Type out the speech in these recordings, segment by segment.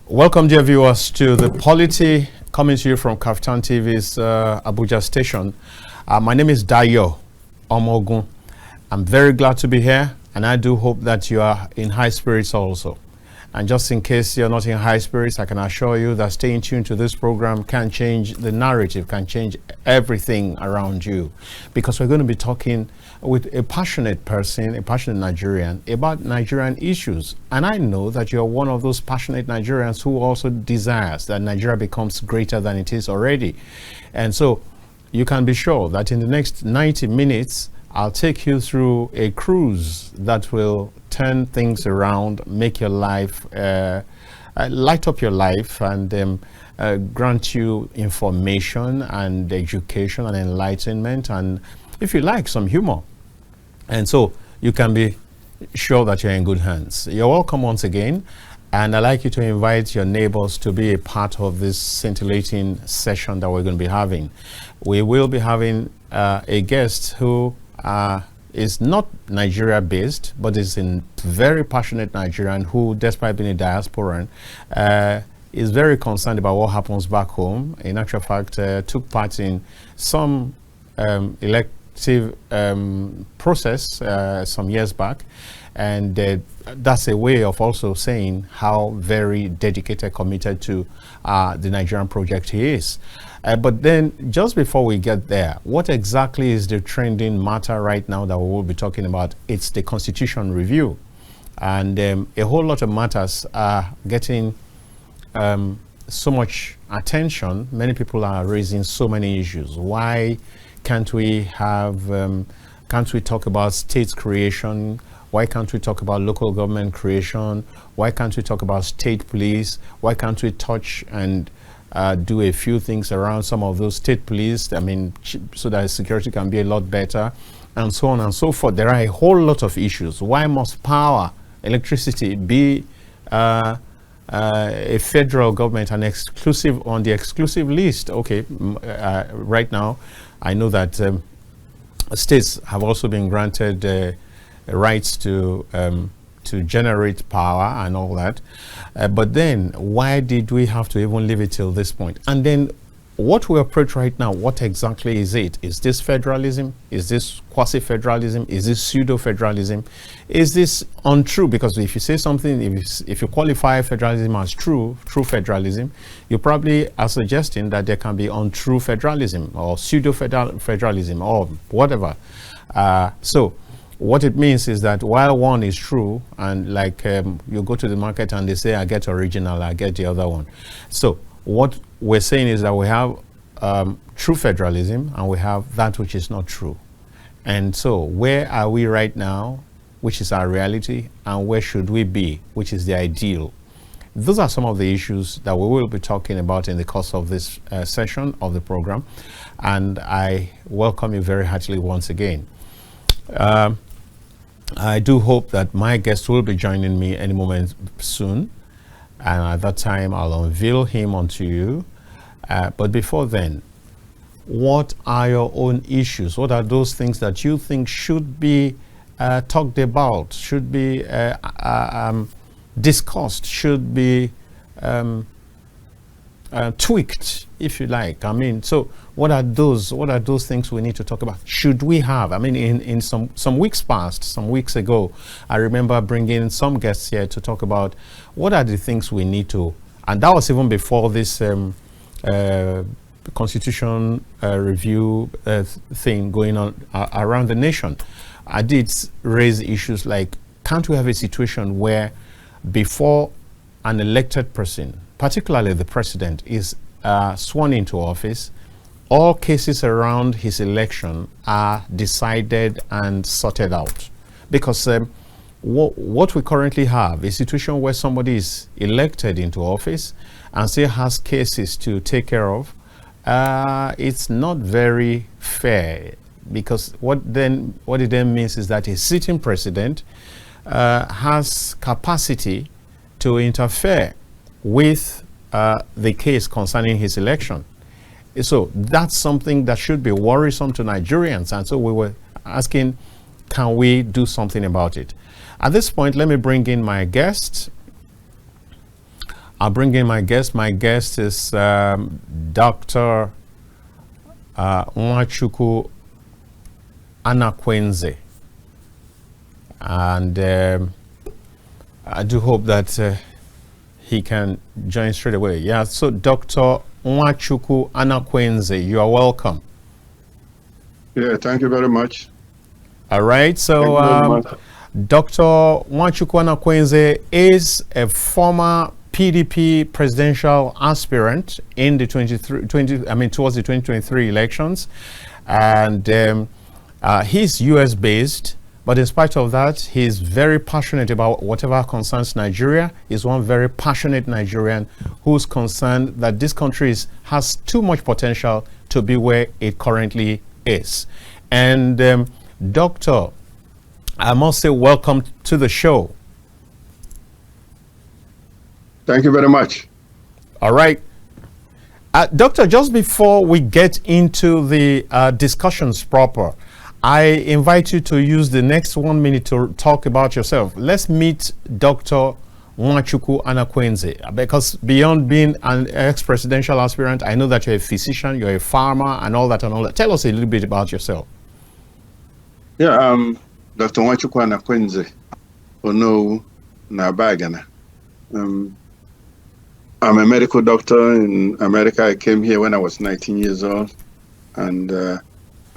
Welcome, dear viewers, to the POLITY coming to you from Kaftan TV's Abuja station. My name is Dayo Omoogun. I'm very glad to be here, and I do hope that you are in high spirits also. And just in case you're not in high spirits, I can assure you that staying tuned to this program can change the narrative, can change everything around you. Because we're going to be talking with a passionate person, a passionate Nigerian, about Nigerian issues. And I know that you're one of those passionate Nigerians who also desires that Nigeria becomes greater than it is already. And so you can be sure that in the next 90 minutes, I'll take you through a cruise that will turn things around, make your life, light up your life, and grant you information and education and enlightenment, and if you like, some humor. And so you can be sure that you're in good hands. You're welcome once again, and I'd like you to invite your neighbors to be a part of this scintillating session that we're going to be having. We will be having a guest who is not Nigeria based, but is a very passionate Nigerian who, despite being a diasporan, is very concerned about what happens back home. In actual fact, took part in some elective process some years back, and that's a way of also saying how very dedicated, committed to the Nigerian project he is. But then, just before we get there, what exactly is the trending matter right now that we will be talking about? It's the Constitution review. And a whole lot of matters are getting so much attention. Many people are raising so many issues. Why can't we have, can't we talk about state creation? Why can't we talk about local government creation? Why can't we talk about state police? Why can't we touch and do a few things around some of those state police, I mean, so that security can be a lot better, and so on and so forth. There are a whole lot of issues. Why must power, electricity, be a federal government and exclusive on the exclusive list? Okay, right now, I know that states have also been granted rights to generate power and all that. But then why did we have to even leave it till this point? And then what we approach right now, what exactly is it? Is this federalism? Is this quasi-federalism? Is this pseudo-federalism? Is this untrue? Because if you say something, if you qualify federalism as true federalism, you probably are suggesting that there can be untrue federalism or pseudo-federalism or whatever. So what it means is that while one is true, and like you go to the market and they say, I get original, I get the other one. So what we're saying is that we have true federalism and we have that which is not true. And so where are we right now, which is our reality, and where should we be, which is the ideal? Those are some of the issues that we will be talking about in the course of this session of the program. And I welcome you very heartily once again. I do hope that my guest will be joining me any moment soon, and at that time I'll unveil him unto you. But before then, what are your own issues? What are those things that you think should be talked about, should be discussed, should be tweaked, if you like? I mean, so what are those things we need to talk about? Should we have, I mean, in some weeks past, some weeks ago, I remember bringing some guests here to talk about what are the things we need to, and that was even before this Constitution review thing going on around the nation. I did raise issues like, can't we have a situation where before an elected person, particularly the president, is sworn into office, all cases around his election are decided and sorted out? Because what we currently have is a situation where somebody is elected into office and still has cases to take care of. It's not very fair, because what it then means is that a sitting president has capacity to interfere with the case concerning his election. So that's something that should be worrisome to Nigerians. And so we were asking, can we do something about it? At this point, let me bring in my guest. I'll bring in my guest. My guest is Dr. Nwachukwu Anakwenze. And I do hope that he can join straight away. Yeah, so Dr. Nwachukwu Anakwenze, you are welcome. Yeah, thank you very much. All right, so Dr. Nwachukwu Anakwenze is a former PDP presidential aspirant in the towards the 2023 elections, and he's US based, but in spite of that, he's very passionate about whatever concerns Nigeria. He's one very passionate Nigerian who's concerned that this country has too much potential to be where it currently is. And Doctor, I must say welcome to the show. Thank you very much. All right. Doctor, just before we get into the discussions proper, I invite you to use the next 1 minute to talk about yourself. Let's meet Dr. Nwachukwu Anakwenze, because beyond being an ex-presidential aspirant, I know that you're a physician, you're a farmer, and all that and all that. Tell us a little bit about yourself. Yeah, Dr. Nwachukwu Anakwenze, Ono Nabagana. I'm a medical doctor in America. I came here when I was 19 years old, and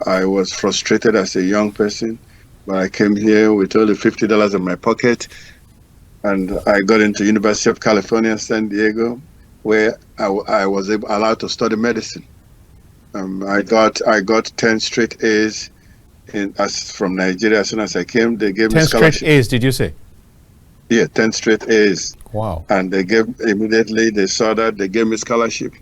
I was frustrated as a young person, but I came here with only $50 in my pocket, and I got into University of California, San Diego, where I was allowed to study medicine. I got 10 straight A's from Nigeria. As soon as I came, they gave me scholarship. 10 straight A's, did you say? Yeah, 10 straight A's. Wow. And immediately they saw that, they gave me scholarship.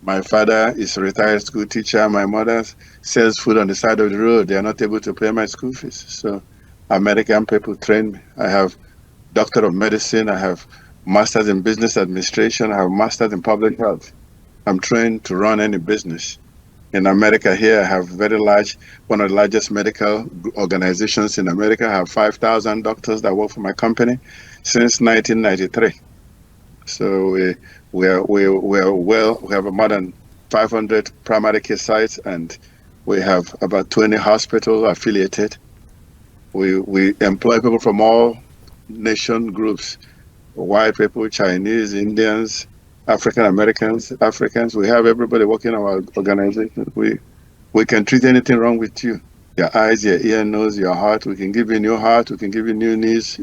My father is a retired school teacher. My mother sells food on the side of the road. They are not able to pay my school fees. So American people trained me. I have Doctor of Medicine. I have Masters in Business Administration. I have Masters in Public Health. I'm trained to run any business. In America here, I have one of the largest medical organizations in America. I have 5,000 doctors that work for my company since 1993. So we have more than 500 primary care sites, and we have about 20 hospitals affiliated. We employ people from all nation groups, white people, Chinese, Indians, African Americans, Africans. We have everybody working in our organization. We can treat anything wrong with you. Your eyes, your ear, nose, your heart. We can give you new heart. We can give you new knees.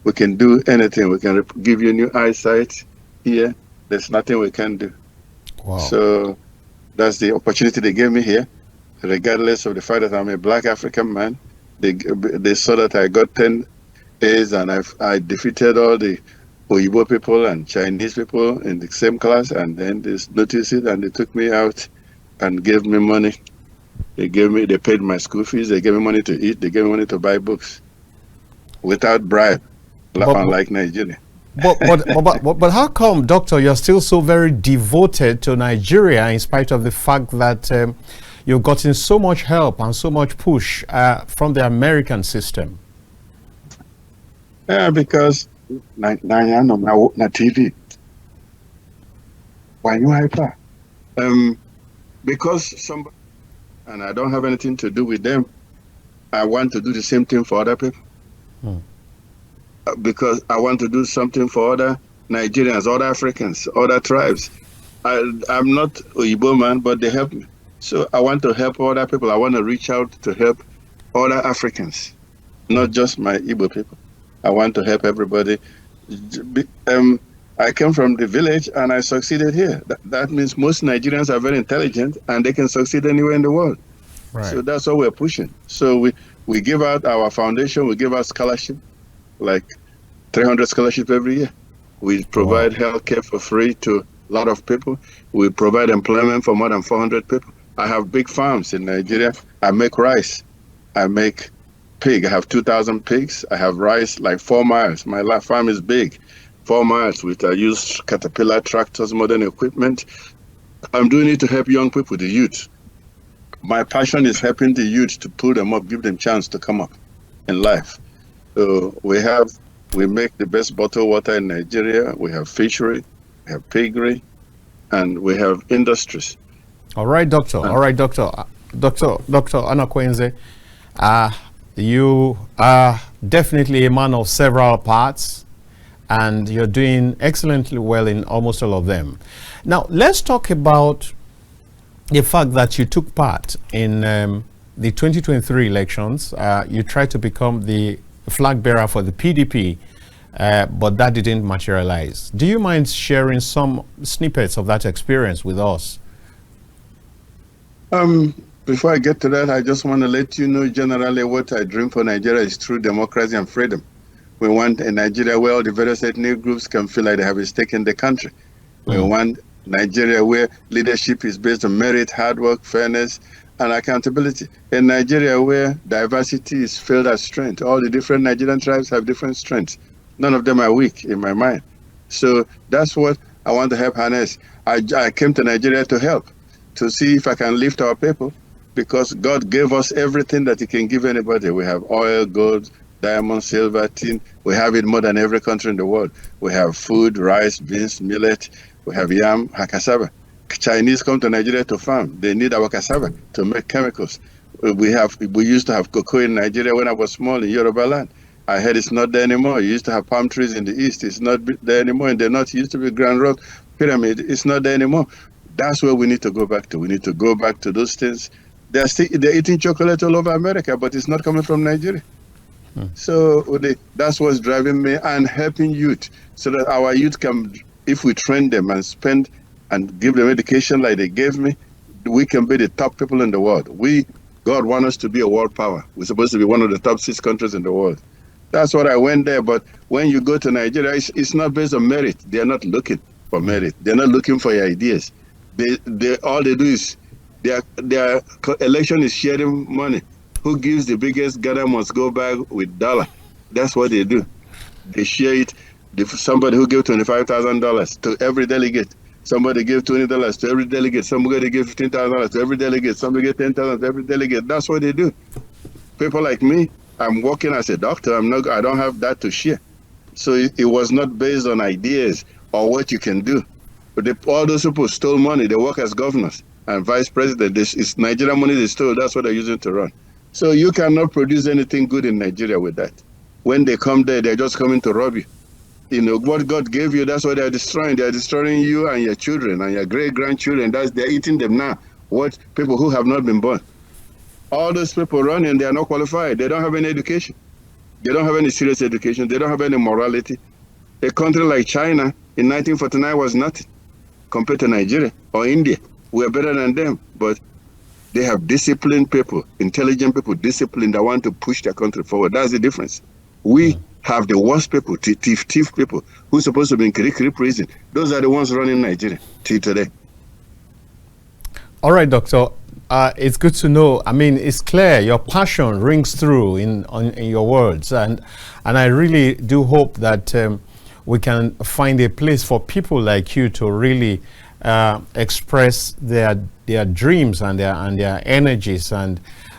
We can do anything. We can give you new eyesight. Here, there's nothing we can do. Wow. So that's the opportunity they gave me here, regardless of the fact that I'm a black African man. They saw that I got 10 A's, and I defeated all the Oyibo people and Chinese people in the same class, and then they noticed it and they took me out and gave me money. They paid my school fees, they gave me money to eat, they gave me money to buy books without bribe, unlike Nigeria. But how come, Doctor, you're still so very devoted to Nigeria in spite of the fact that you've gotten so much help and so much push from the American system? Yeah, because na TV. Why you hyper? Because somebody, and I don't have anything to do with them. I want to do the same thing for other people. Because I want to do something for other Nigerians, other Africans, other tribes. I'm not Oyibo man, but they help me. So I want to help other people. I want to reach out to help other Africans, not just my Igbo people. I want to help everybody. I came from the village and I succeeded here. That means most Nigerians are very intelligent and they can succeed anywhere in the world. Right. So that's what we're pushing. So we give out our foundation, we give out scholarship, like 300 scholarships every year. We provide healthcare for free to a lot of people. We provide employment for more than 400 people. I have big farms in Nigeria. I make rice. I make pig. I have 2,000 pigs. I have rice like 4 miles. My farm is big, 4 miles. I use Caterpillar tractors, modern equipment. I'm doing it to help young people, the youth. My passion is helping the youth, to pull them up, give them chance to come up in life. So we make the best bottled water in Nigeria. We have fishery. we have piggery, and we have industries. All right, Doctor. All right, Doctor. Dr. Anakwenze, you are definitely a man of several parts, and you're doing excellently well in almost all of them. Now, let's talk about the fact that you took part in the 2023 elections. You tried to become the flag bearer for the PDP, but that didn't materialize. Do you mind sharing some snippets of that experience with us? Before I get to that, I just want to let you know generally what I dream for Nigeria is true democracy and freedom. We want a Nigeria where all the various ethnic groups can feel like they have a stake in the country. We want Nigeria where leadership is based on merit, hard work, fairness, and accountability. A Nigeria where diversity is felt as strength. All the different Nigerian tribes have different strengths. None of them are weak in my mind. So that's what I want to help harness. I came to Nigeria to help, to see if I can lift our people, because God gave us everything that He can give anybody. We have oil, gold, diamond, silver, tin. We have it more than every country in the world. We have food, rice, beans, millet. We have yam, cassava. Chinese come to Nigeria to farm. They need our cassava to make chemicals. We used to have cocoa in Nigeria when I was small in Yoruba land. I heard it's not there anymore. You used to have palm trees in the east. It's not there anymore. In the north, it used to be Grand Rock Pyramid. It's not there anymore. That's where we need to go back to. We need to go back to those things. They're eating chocolate all over America, but it's not coming from Nigeria. So that's what's driving me, and helping youth, so that our youth can, if we train them and spend and give them education like they gave me, we can be the top people in the world. God wants us to be a world power. We're supposed to be one of the top 6 countries in the world. That's what I went there. But when you go to Nigeria, it's not based on merit. They're not looking for merit. They're not looking for your ideas. All they do is their election is sharing money. Who gives the biggest gather must go back with dollar. That's what they do. They share it. Somebody who gave $25,000 to every delegate. Somebody gave $20 to every delegate. Somebody gave $15,000 to every delegate. Somebody gave $10,000 to every delegate. That's what they do. People like me, I'm working as a doctor. I don't have that to share. So it was not based on ideas or what you can do. But all those people stole money. They work as governors and vice president. This is Nigerian money they stole. That's what they're using to run. So you cannot produce anything good in Nigeria with that. When they come there, they're just coming to rob you. You know, what God gave you, that's what they're destroying. They're destroying you and your children and your great-grandchildren. They're eating them now. What people who have not been born. All those people running, they are not qualified. They don't have any education. They don't have any serious education. They don't have any morality. A country like China in 1949 was nothing compared to Nigeria or India. We're better than them, but they have disciplined people, intelligent people, disciplined that want to push their country forward. That's the difference. We have the worst people, thief people, who's supposed to be in Kirikiri prison. Those are the ones running Nigeria till today. All right, Doctor. It's good to know. I mean, it's clear your passion rings through in your words, and I really do hope that we can find a place for people like you to really express their dreams and their energies,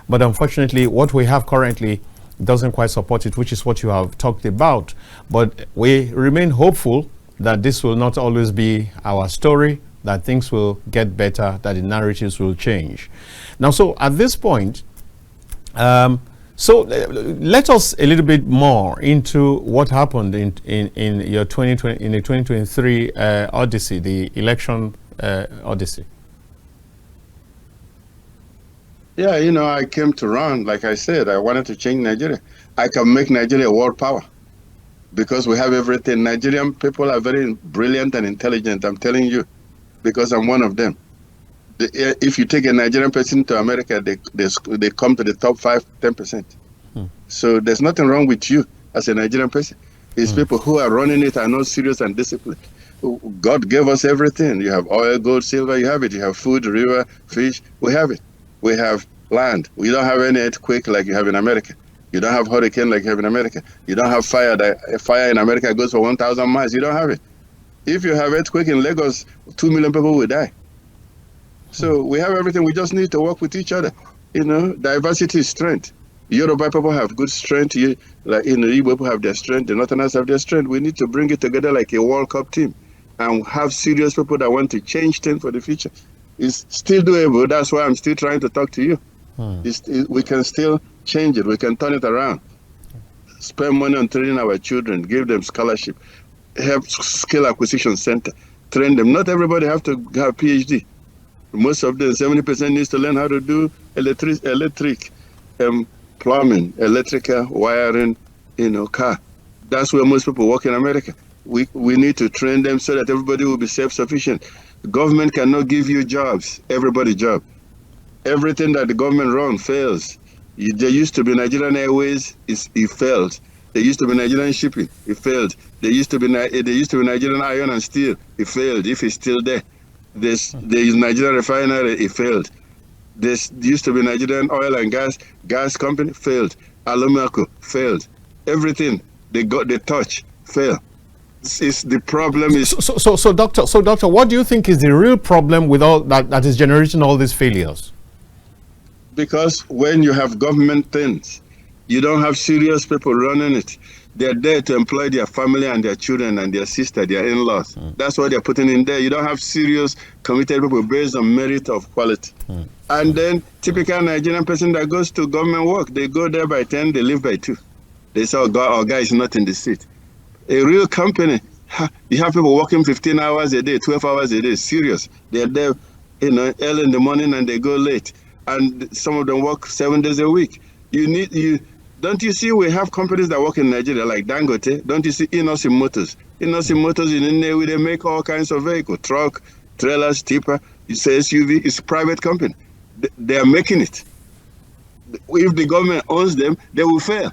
but unfortunately what we have currently doesn't quite support it, which is what you have talked about. But we remain hopeful that this will not always be our story, that things will get better, that the narratives will change. Now, so at this point, let us a little bit more into what happened in your 2023 odyssey, the election odyssey. Yeah, you know, I came to run, like I said, I wanted to change Nigeria. I can make Nigeria a world power because we have everything. Nigerian people are very brilliant and intelligent, I'm telling you, because I'm one of them. If you take a Nigerian person to America, they come to the top 5-10%. So there's nothing wrong with you as a Nigerian person. It's people who are running it are not serious and disciplined. God gave us everything. You have oil, gold, silver, you have it. You have food, river, fish, we have it. We have land. We don't have any earthquake like you have in America. You don't have hurricane like you have in America. You don't have fire. Fire in America goes for 1,000 miles. You don't have it. If you have earthquake in Lagos, 2 million people will die. So we have everything. We just need to work with each other. You know, diversity is strength. Yoruba people have good strength. Igbo people have their strength. The Northerners have their strength. We need to bring it together like a World Cup team. and have serious people that want to change things for the future. It's still doable. That's why I'm still trying to talk to you. We can still change it. We can turn it around. Spend money on training our children, give them scholarship, have skill acquisition center, train them. Not everybody have to have PhD. Most of them, 70% needs to learn how to do electric, plumbing, electrical, wiring, car. That's where most people work in America. We need to train them so that everybody will be self-sufficient. The government cannot give you jobs, everybody job. Everything that the government runs fails. There used to be Nigerian Airways, it failed. There used to be Nigerian Shipping, it failed. There used to be Nigerian Iron and Steel, it failed, if it's still there. There is Nigerian Refinery, it failed. There used to be Nigerian Oil and Gas Company, failed. Alumaco, failed. Everything they touch, failed. The problem is... So, doctor, what do you think is the real problem with all that is generating all these failures? Because when you have government things, you don't have serious people running it. They're there to employ their family and their children and their sister, their in-laws. That's what they're putting in there. You don't have serious, committed people based on merit of quality. And then typical Nigerian person that goes to government work, they go there by 10, they leave by 2. They say, our guy is not in the seat. A real company, you have people working 15 hours a day, 12 hours a day, serious. They're there, early in the morning and they go late. And some of them work 7 days a week. Don't you see we have companies that work in Nigeria like Dangote? Don't you see Inosim Motors? Inosim Motors in Nnewi, they make all kinds of vehicles, truck, trailers, tipper, it's a SUV, it's a private company. They are making it. If the government owns them, they will fail.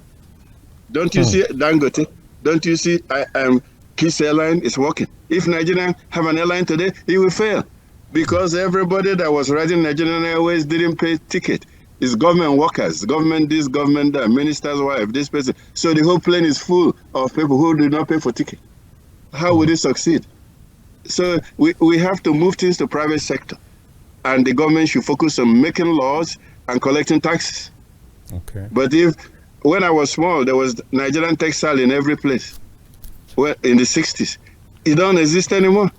Don't you see Dangote? Don't you see Kiss Airline is working? If Nigerians have an airline today, it will fail. Because everybody that was riding Nigerian Airways didn't pay ticket. It's government workers, government this, government that, minister's wife, this person. So the whole plane is full of people who did not pay for ticket. How would it succeed? So we have to move things to private sector. And the government should focus on making laws and collecting taxes. Okay. But when I was small, there was Nigerian textile in every place. Well, in the 60s. It don't exist anymore.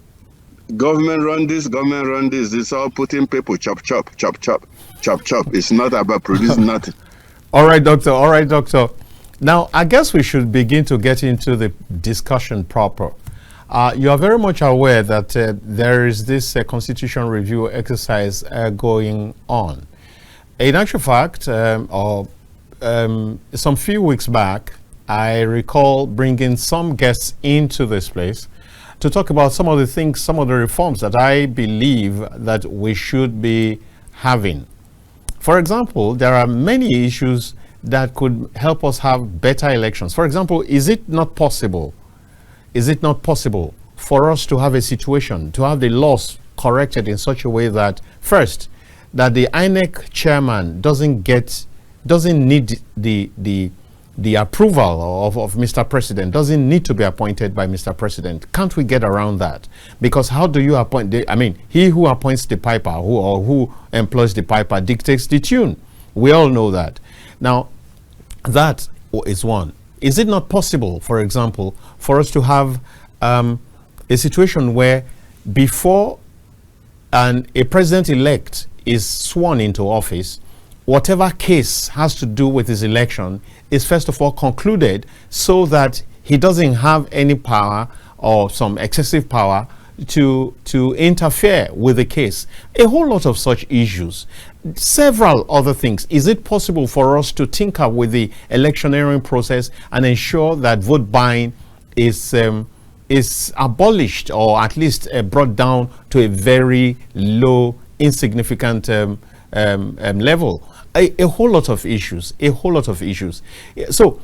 Government run this, government run this. It's all putting people chop, chop, chop, chop, chop, chop. It's not about producing nothing. All right, doctor. All right, doctor. Now, I guess we should begin to get into the discussion proper. You are very much aware that there is this constitution review exercise going on. In actual fact, some few weeks back, I recall bringing some guests into this place to talk about some of the things, some of the reforms that I believe that we should be having. For example, there are many issues that could help us have better elections. For example, is it not possible for us to have a situation, to have the laws corrected in such a way that, first, that the INEC chairman doesn't need the approval of Mr. President, doesn't need to be appointed by Mr. President? Can't we get around that? Because how do you appoint? He who appoints the piper, who employs the piper, dictates the tune. We all know that. Now, that is one. Is it not possible, for example, for us to have a situation where before a president-elect is sworn into office, whatever case has to do with his election is first of all concluded, so that he doesn't have any power or some excessive power to interfere with the case? A whole lot of such issues. Several other things. Is it possible for us to tinker with the electioneering process and ensure that vote buying is abolished, or at least brought down to a very low, insignificant level? A whole lot of issues. So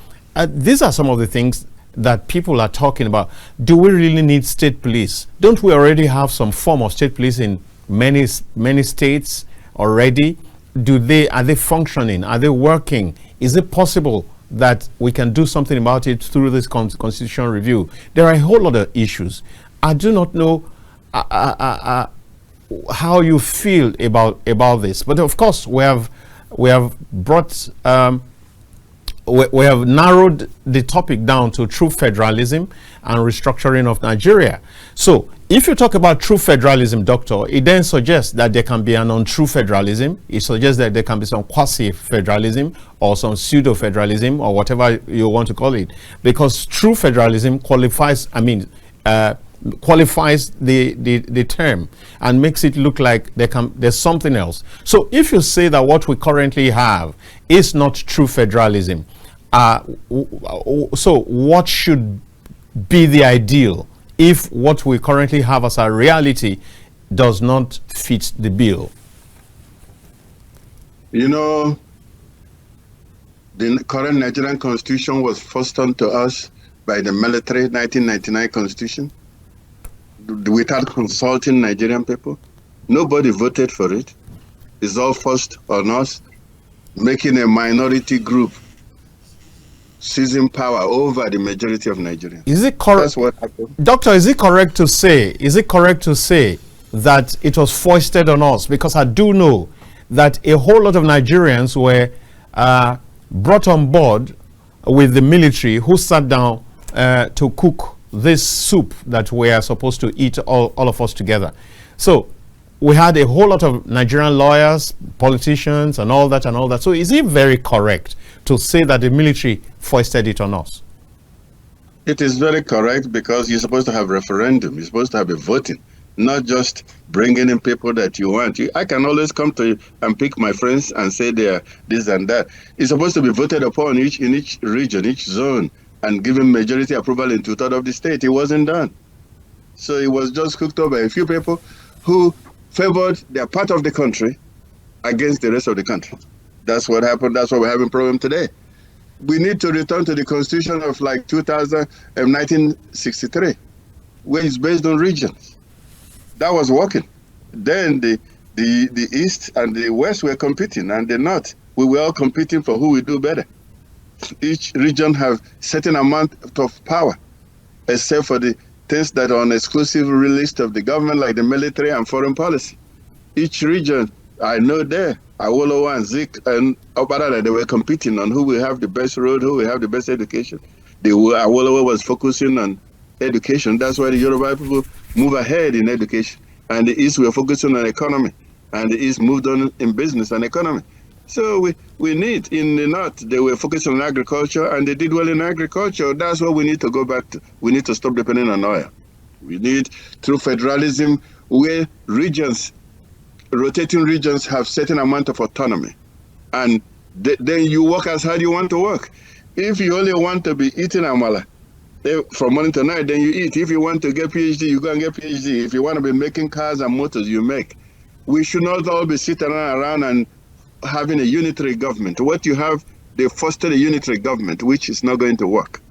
these are some of the things that people are talking about. Do we really need state police? Don't we already have some form of state police in many states already? Are they functioning? Are they working? Is it possible that we can do something about it through this constitutional review? There are a whole lot of issues. I do not know how you feel about this, but of course we have brought we have narrowed the topic down to true federalism and restructuring of Nigeria. So if you talk about true federalism, Doctor, it then suggests that there can be an untrue federalism. It suggests that there can be some quasi-federalism or some pseudo-federalism or whatever you want to call it. Because true federalism qualifies, qualifies the term and makes it look like there's something else. So if you say that what we currently have is not true federalism, so what should be the ideal if what we currently have as a reality does not fit the bill? You know, the current Nigerian constitution was forced onto us by the military 1999 constitution without consulting Nigerian people. Nobody voted for it. It's all forced on us, making a minority group seizing power over the majority of Nigerians. Is it correct? That's what happened. Doctor, is it correct to say that it was foisted on us? Because I do know that a whole lot of Nigerians were brought on board with the military who sat down to cook this soup that we are supposed to eat, all of us together. So we had a whole lot of Nigerian lawyers, politicians, and all that. So is it very correct to say that the military foisted it on us? It is very correct, because you're supposed to have referendum. You're supposed to have a voting, not just bringing in people that you want. I can always come to you and pick my friends and say they are this and that. It's supposed to be voted upon in each region, each zone, and given majority approval in 2/3 of the state. It wasn't done. So it was just cooked up by a few people who favored their part of the country against the rest of the country. That's what happened. That's why we're having a problem today. We need to return to the constitution of like 1963, where it's based on regions. That was working. Then the East and the West were competing, and the North, we were all competing for who will do better. Each region have certain amount of power, except for the things that are on exclusive list of the government, like the military and foreign policy. Each region, I know there, Awolowo and Zik and Obarada, they were competing on who will have the best road, who will have the best education. Awolowo was focusing on education. That's why the Yoruba people move ahead in education. And the East were focusing on economy. And the East moved on in business and economy. So we need, in the North, they were focusing on agriculture, and they did well in agriculture. That's what we need to go back to. We need to stop depending on oil. We need, through federalism, where regions, rotating regions, have certain amount of autonomy. And then you work as hard you want to work. If you only want to be eating amala from morning to night, then you eat. If you want to get PhD, you go and get PhD. If you want to be making cars and motors, you make. We should not all be sitting around and having a unitary government. What you have, they fostered a unitary government, which is not going to work.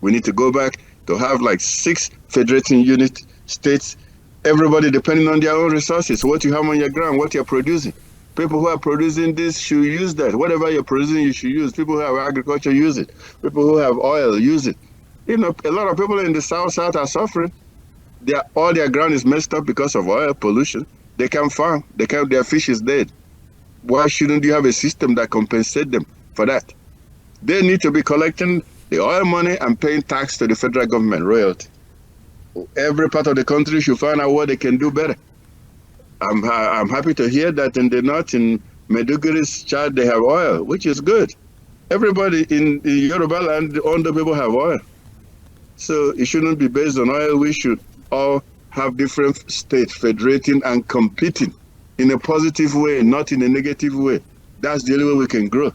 We need to go back to have like 6 federating unit states, everybody depending on their own resources, what you have on your ground, what you're producing. People who are producing this should use that. Whatever you're producing, you should use. People who have agriculture, use it. People who have oil, use it. You know, a lot of people in the South are suffering. All their ground is messed up because of oil pollution. They can't farm. Their fish is dead. Why shouldn't you have a system that compensates them for that? They need to be collecting the oil money and paying tax to the federal government, royalty. Every part of the country should find out what they can do better. I'm happy to hear that in the North, in Meduguri's Chad, they have oil, which is good. Everybody in Yoruba land, all the people have oil. So it shouldn't be based on oil. We should all have different states federating and competing in a positive way, not in a negative way. That's the only way we can grow.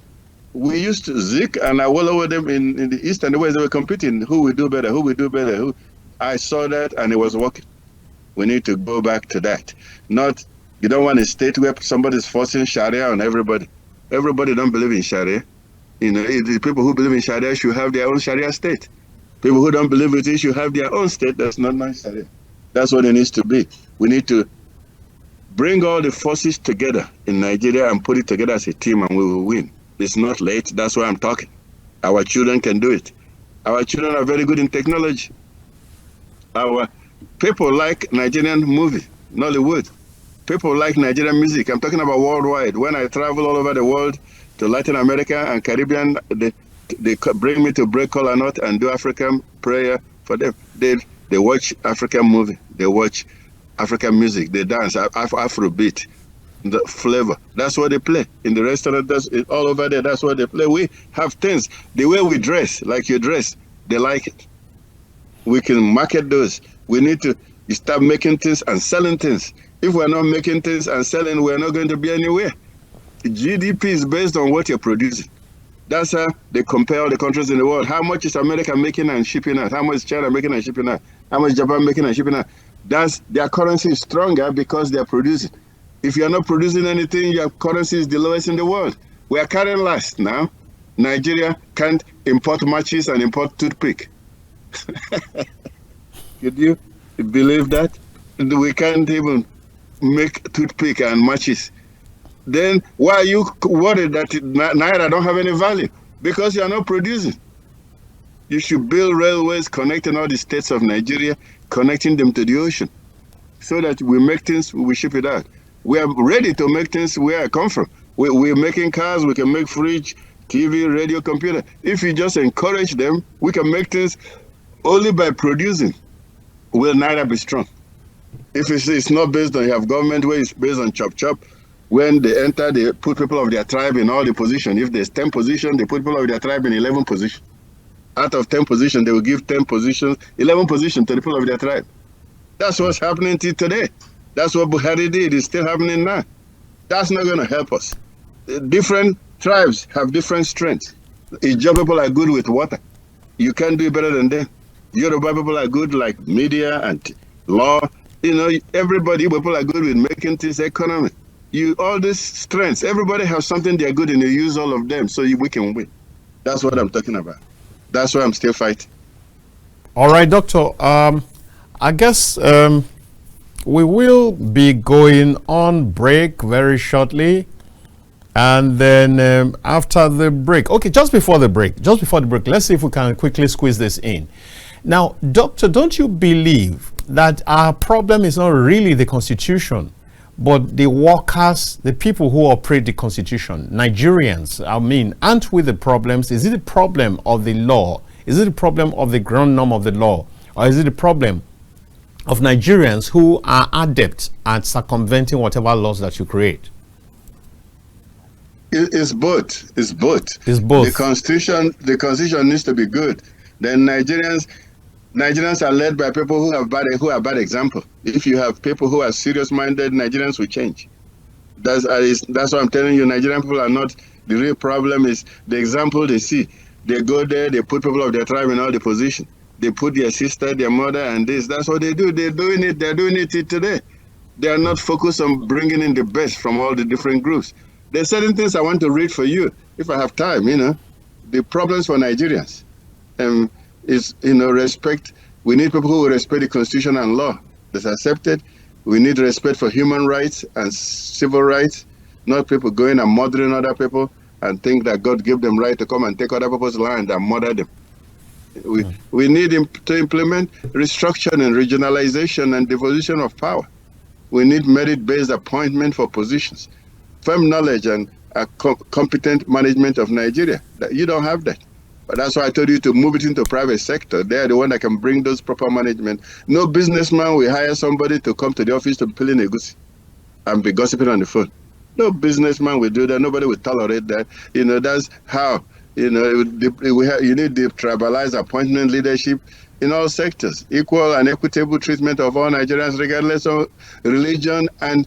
We used to Zik and Awolowo them in the East and the West, they were competing. Who will do better? Who will do better? I saw that and it was working. We need to go back to that. Not, you don't want a state where somebody's forcing Sharia on everybody. Everybody don't believe in Sharia. You know, the people who believe in Sharia should have their own Sharia state. People who don't believe it should have their own state that's not my Sharia. That's what it needs to be. We need to bring all the forces together in Nigeria and put it together as a team, and we will win. It's not late. That's why I'm talking. Our children can do it. Our children are very good in technology. Our people like Nigerian movie, Nollywood. People like Nigerian music. I'm talking about worldwide. When I travel all over the world to Latin America and Caribbean, the bring me to break kola nut and do African prayer for them. They watch African movie. They watch African music. They dance Afrobeat. The flavor. That's what they play in the restaurant. That's all over there. That's what they play. We have things. The way we dress, like you dress, they like it. We can market those. We need to start making things and selling things. If we're not making things and selling, we're not going to be anywhere. GDP is based on what you're producing. That's how they compare all the countries in the world. How much is America making and shipping out? How much is China making and shipping out? How much is Japan making and shipping out? Their currency is stronger because they're producing. If you're not producing anything, your currency is the lowest in the world. We are carrying last now. Nigeria can't import matches and import toothpick. Could you believe that? We can't even make toothpick and matches. Then why are you worried that Naira don't have any value? Because you are not producing. You should build railways connecting all the states of Nigeria, connecting them to the ocean, so that we make things, we ship it out. We are ready to make things where I come from. We're making cars, we can make fridge, TV, radio, computer. If you just encourage them, we can make things only by producing. Will Naira be strong? If it's not based on, you have government where it's based on chop. When they enter, they put people of their tribe in all the positions. If there's 10 positions, they put people of their tribe in 11 positions. Out of 10 positions, they will give 10 positions, 11 positions to the people of their tribe. That's what's happening today. That's what Buhari did. It's still happening now. That's not going to help us. Different tribes have different strengths. Ijaw people are good with water. You can't do better than them. Yoruba people are good like media and law. You know, everybody, people are good with making things economy. All these strengths, everybody has something they're good in. You use all of them so we can win. That's what I'm talking about. That's why I'm still fighting. All right, Doctor. I guess we will be going on break very shortly. And then after the break, okay, just before the break, let's see if we can quickly squeeze this in. Now, Doctor, don't you believe that our problem is not really the Constitution, but the workers, the people who operate the Constitution, Nigerians, aren't we the problems? Is it the problem of the law? Is it the problem of the ground norm of the law? Or is it the problem of Nigerians who are adept at circumventing whatever laws that you create? It's both. It's both. It's both. The constitution needs to be good. Then Nigerians are led by people who are bad example. If you have people who are serious-minded, Nigerians will change. That's what I'm telling you. Nigerian people are not the real problem. Is the example they see. They go there, they put people of their tribe in all the position. They put their sister, their mother, and this. That's what they do. They're doing it today. They are not focused on bringing in the best from all the different groups. There's certain things I want to read for you, if I have time, The problems for Nigerians is, respect. We need people who will respect the Constitution and law that's accepted. We need respect for human rights and civil rights, not people going and murdering other people and think that God gave them right to come and take other people's land and murder them. We need to implement restructuring and regionalization and devolution of power. We need merit-based appointment for positions, firm knowledge and competent management of Nigeria. You don't have that. But that's why I told you to move it into private sector. They're the one that can bring those proper management. No businessman will hire somebody to come to the office to peel in a goosey and be gossiping on the phone. No businessman will do that. Nobody will tolerate that. That's how, you need the tribalized appointment leadership in all sectors. Equal and equitable treatment of all Nigerians regardless of religion and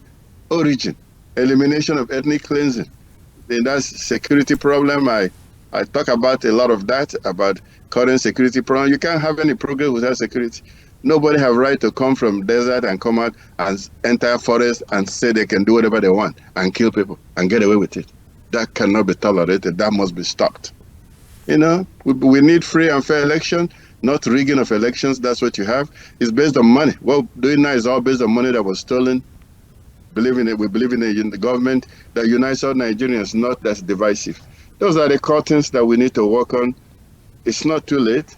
origin. Elimination of ethnic cleansing. Then that's security problem. I talk about a lot of that, about current security problem. You can't have any progress without security. Nobody have right to come from desert and come out and enter forest and say they can do whatever they want and kill people and get away with it. That cannot be tolerated. That must be stopped. We need free and fair election, not rigging of elections. That's what you have. It's based on money. What we're doing now is all based on money that was stolen. We believe in the government that unites all Nigerians, not that's divisive. Those are the core things that we need to work on. It's not too late.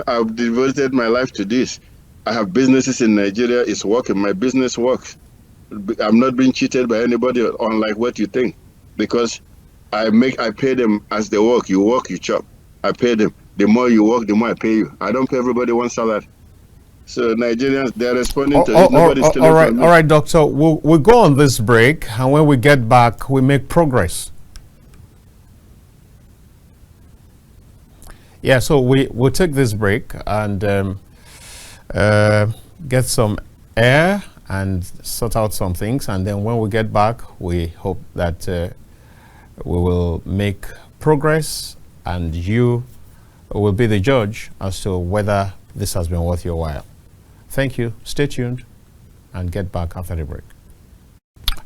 I've devoted my life to this. I have businesses in Nigeria. It's working. My business works. I'm not being cheated by anybody, unlike what you think, because I pay them as they work. You work, you chop. I pay them. The more you work, the more I pay you. I don't pay everybody one salary. So Nigerians, they're responding to it. Nobody's stealing from me. All right, doctor. We'll go on this break, and when we get back, we make progress. Yeah, so we'll take this break and get some air and sort out some things, and then when we get back, we hope that we will make progress, and you will be the judge as to whether this has been worth your while. Thank you. Stay tuned and get back after the break.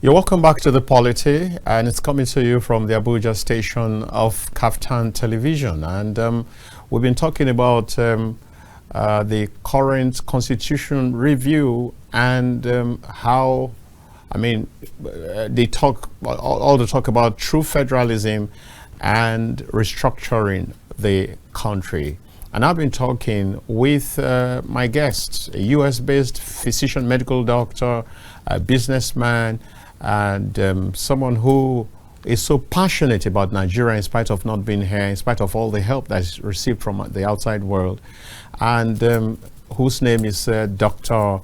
You're welcome back to the POLITY, and it's coming to you from the Abuja station of Kaftan Television. And we've been talking about the current constitution review and how, I mean, they talk, all the talk about true federalism and restructuring the country. And I've been talking with my guests, a US-based physician, medical doctor, a businessman, and someone who is so passionate about Nigeria in spite of not being here, in spite of all the help that's received from the outside world, and whose name is Dr.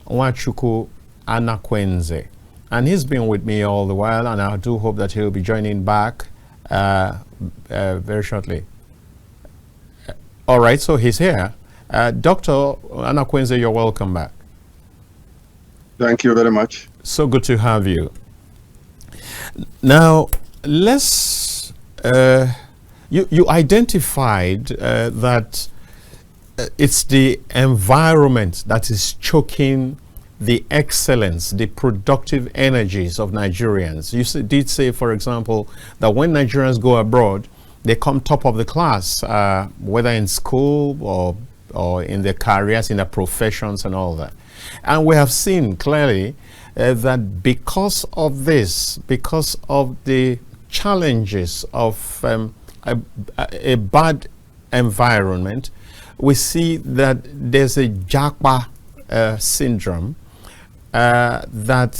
Nwachukwu Anakwenze. And he's been with me all the while, and I do hope that he'll be joining back very shortly. All right, so he's here. Dr. Anakwenze, you're welcome back. Thank you very much. So good to have you. Now, let's, you identified that it's the environment that is choking the excellence, the productive energies of Nigerians. You did say, for example, that when Nigerians go abroad, they come top of the class, whether in school or in their careers, in their professions and all that. And we have seen clearly that because of this, because of the challenges of a bad environment, we see that there's a Japa syndrome that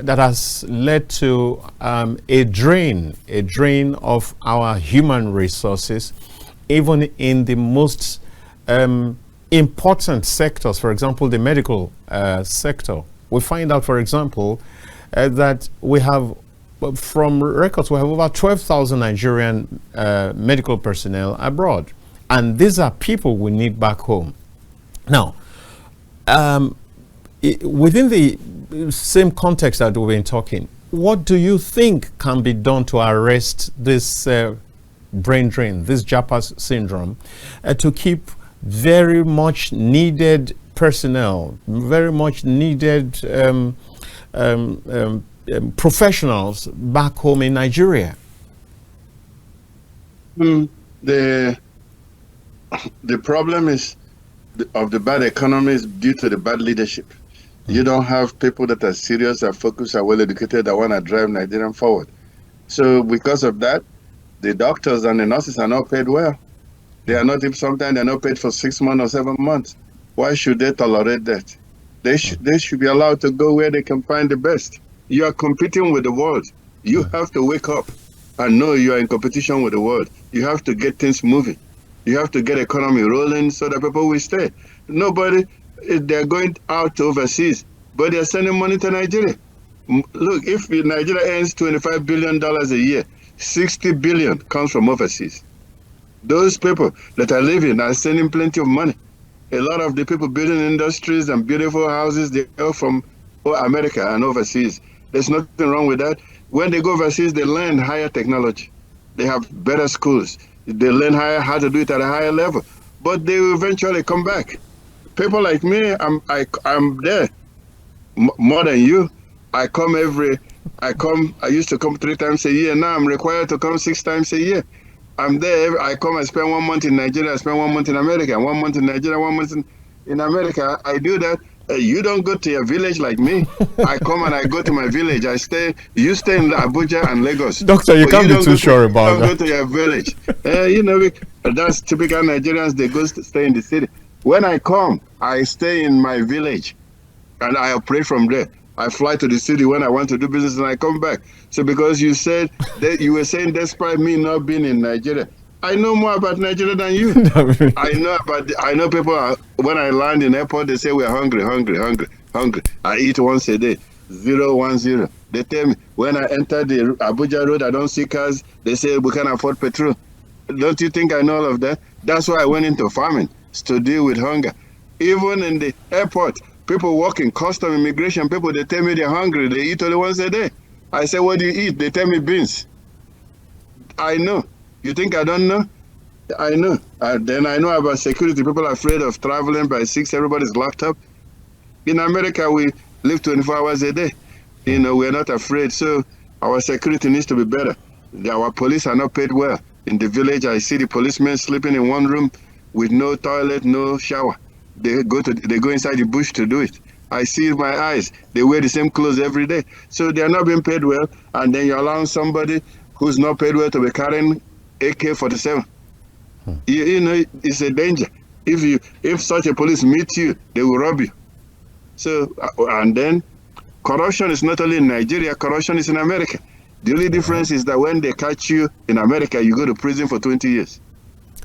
has led to a drain of our human resources, even in the most important sectors. For example, the medical sector. We find out, for example, that we have, from records, we have over 12,000 Nigerian medical personnel abroad. And these are people we need back home. Now, within the same context that we've been talking, what do you think can be done to arrest this brain drain, this Japa syndrome, to keep very much needed personnel, very much needed professionals back home in Nigeria? The problem is of the bad economy is due to the bad leadership. You don't have people that are serious, are focused, are well educated, that want to drive Nigeria forward. So because of that, the doctors and the nurses are not paid well. They are not, sometimes they're not paid for 6 months or 7 months. Why should they tolerate that? They should be allowed to go where they can find the best. You are competing with the world. You have to wake up and know you are in competition with the world. You have to get things moving. You have to get economy rolling so that people will stay. Nobody, they're going out to overseas, but they're sending money to Nigeria. Look, if Nigeria earns $25 billion a year, 60 billion comes from overseas. Those people that are living are sending plenty of money. A lot of the people building industries and beautiful houses, they are from America and overseas. There's nothing wrong with that. When they go overseas, they learn higher technology. They have better schools. They learn how to do it at a higher level. But they will eventually come back. People like me, I'm there more than you. I used to come 3 times a year. Now I'm required to come 6 times a year. I'm there. I come and spend 1 month in Nigeria, I spend 1 month in America, 1 month in Nigeria, 1 month in America. I do that. You don't go to your village like me. I come and I go to my village. I stay. You stay in Abuja and Lagos. Doctor, you can't be too sure about that. You don't go to your village. That's typical Nigerians. They go stay in the city. When I come, I stay in my village, and I operate from there. I fly to the city when I want to do business, and I come back. So because you said that you were saying, despite me not being in Nigeria, I know more about Nigeria than you. I know people when I land in airport, they say we're hungry. I eat once a day. 010. They tell me when I enter the Abuja road, I don't see cars. They say we can't afford petrol. Don't you think I know all of that? That's why I went into farming, to deal with hunger. Even in the airport, people working, custom, immigration people, they tell me they're hungry. They eat only once a day. I say, what do you eat? They tell me beans. I know. You think I don't know? I know. Then I know about security. People are afraid of traveling by 6. Everybody's locked up. In America, we live 24 hours a day. You know, we're not afraid. So our security needs to be better. Our police are not paid well. In the village, I see the policemen sleeping in one room with no toilet, no shower. They go inside the bush to do it. I see with my eyes. They wear the same clothes every day. So they are not being paid well. And then you're allowing somebody who's not paid well to be carrying AK-47. You know, it's a danger. If such a police meets you, they will rob you. So, and then corruption is not only in Nigeria, corruption is in America. The only difference is that when they catch you in America, you go to prison for 20 years.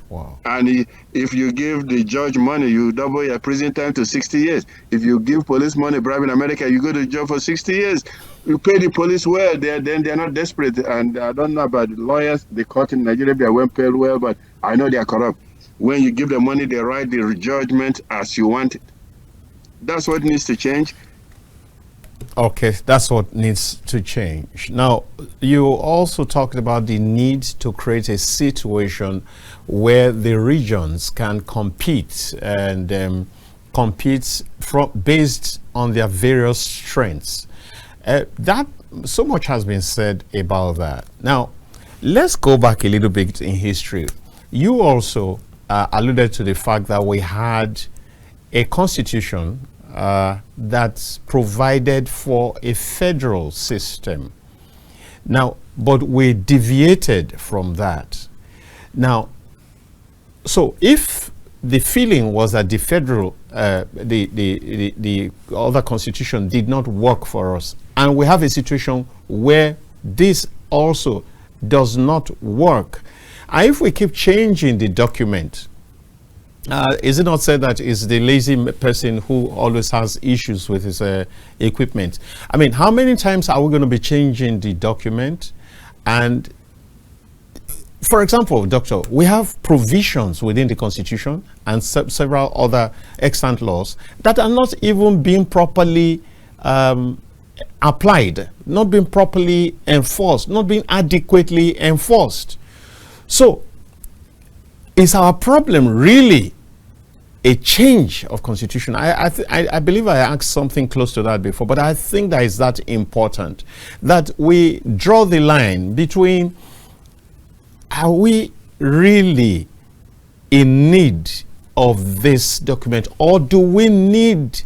Wow. And if you give the judge money, you double your prison time to 60 years. If you give police money, bribe in America, you go to jail for 60 years. You pay the police well, then they're not desperate. And I don't know about the lawyers, the court in Nigeria, they weren't paid well, but I know they are corrupt. When you give them money, they write the judgment as you want it. That's what needs to change. Okay, that's what needs to change. Now, you also talked about the need to create a situation where the regions can compete and compete based on their various strengths. That so much has been said about that. Now, let's go back a little bit in history. You also alluded to the fact that we had a constitution that provided for a federal system. Now, but we deviated from that. Now, so if the feeling was that the federal, the other constitution did not work for us, and we have a situation where this also does not work, and if we keep changing the document, is it not said that it's the lazy person who always has issues with his equipment? I mean, how many times are we going to be changing the document? And for example, Doctor, we have provisions within the Constitution and several other extant laws that are not even being properly applied, not being properly enforced, not being adequately enforced. So, is our problem really a change of constitution? I believe I asked something close to that before, but I think that is that important that we draw the line between, are we really in need of this document, or do we need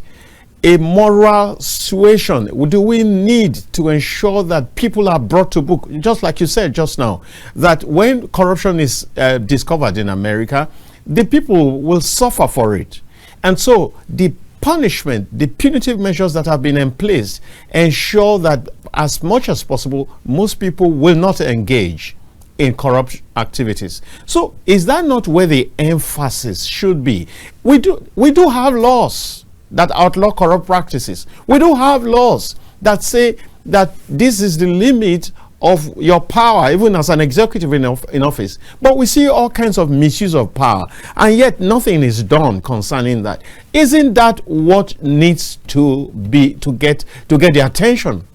a moral suasion? Do we need to ensure that people are brought to book, just like you said just now, that when corruption is discovered in America, the people will suffer for it? And so the punishment, the punitive measures that have been in place ensure that as much as possible, most people will not engage in corrupt activities. So is that not where the emphasis should be? We do have laws that outlaw corrupt practices. We do have laws that say that this is the limit of your power, even as an executive in office. But we see all kinds of misuse of power, and yet nothing is done concerning that. Isn't that what needs to be to get the attention?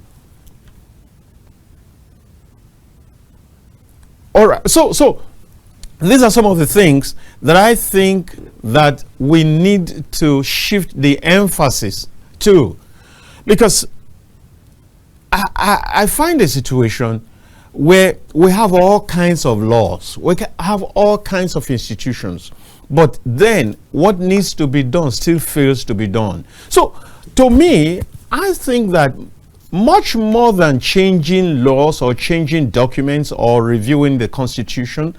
All right. So these are some of the things that I think that we need to shift the emphasis to, because I find a situation where we have all kinds of laws, we have all kinds of institutions, but then what needs to be done still fails to be done. So to me, I think that much more than changing laws or changing documents or reviewing the Constitution,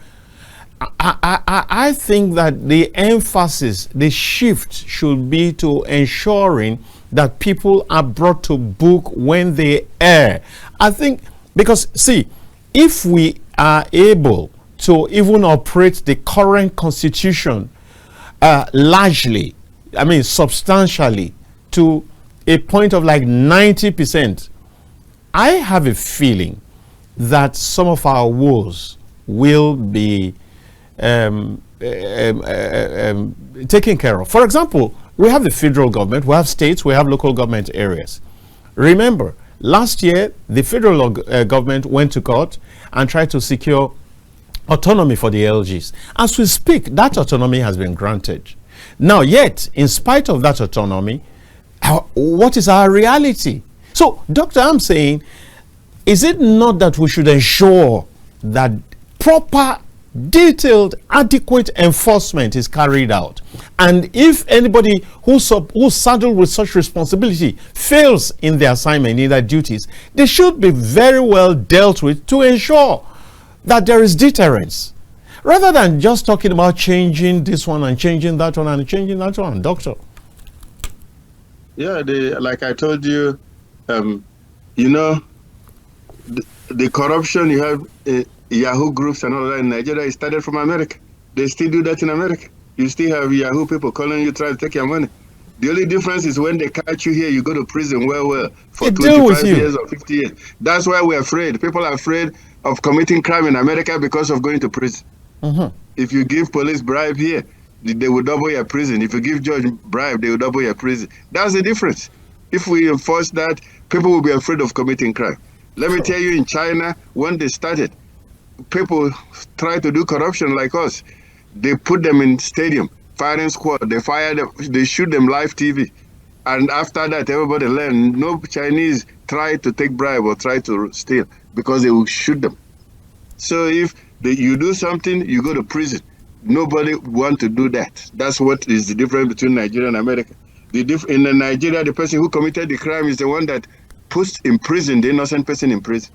I think that the emphasis, the shift should be to ensuring that people are brought to book when they err. I think, because see, if we are able to even operate the current constitution largely, I mean substantially, to a point of like 90%, I have a feeling that some of our woes will be taken care of. For example, we have the federal government, we have states, we have local government areas. Remember, last year, the federal government went to court and tried to secure autonomy for the LGs. As we speak, that autonomy has been granted. Now, yet, in spite of that autonomy, what is our reality? So, Doctor, I'm saying, is it not that we should ensure that proper, detailed, adequate enforcement is carried out? And if anybody who's saddled with such responsibility fails in their assignment, in their duties, they should be very well dealt with to ensure that there is deterrence, rather than just talking about changing this one and changing that one and changing that one. Doctor. Yeah, like I told you, you know, the corruption you have, Yahoo groups and all that in Nigeria, it started from America. They still do that in America. You still have Yahoo people calling you, trying to take your money. The only difference is when they catch you here, you go to prison well for 25 years or 50 years. That's why we're afraid. People are afraid of committing crime in America because of going to prison. If you give police bribe here, they will double your prison. If you give judge bribe, they will double your prison. That's the difference. If we enforce that, people will be afraid of committing crime. Let me tell you, in China, when they started, people try to do corruption like us. They put them in stadium, firing squad. They fire them, they shoot them live TV. And after that, everybody learned no Chinese try to take bribe or try to steal because they will shoot them. So if you do something, you go to prison. Nobody want to do that. That's what is the difference between Nigeria and America. In Nigeria, the person who committed the crime is the one that puts in prison the innocent person in prison.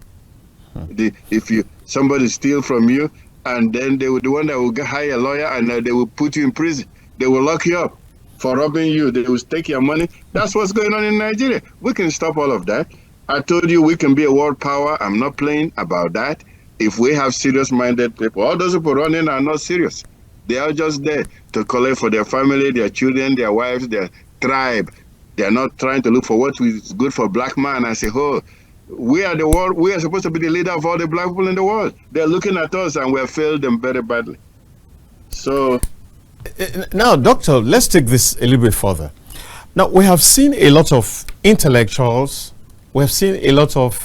If somebody steal from you, and then they will the one that will hire a lawyer and they will put you in prison. They will lock you up for robbing you. They will take your money. That's what's going on in Nigeria. We can stop all of that. I told you we can be a world power. I'm not playing about that. If we have serious-minded people, all those people running are not serious. They are just there to collect for their family, their children, their wives, their tribe. They are not trying to look for what is good for black man as a whole. We are the world. We are supposed to be the leader of all the black people in the world. They're looking at us and we have failed them very badly. So now, Doctor, let's take this a little bit further. Now, we have seen a lot of intellectuals, we have seen a lot of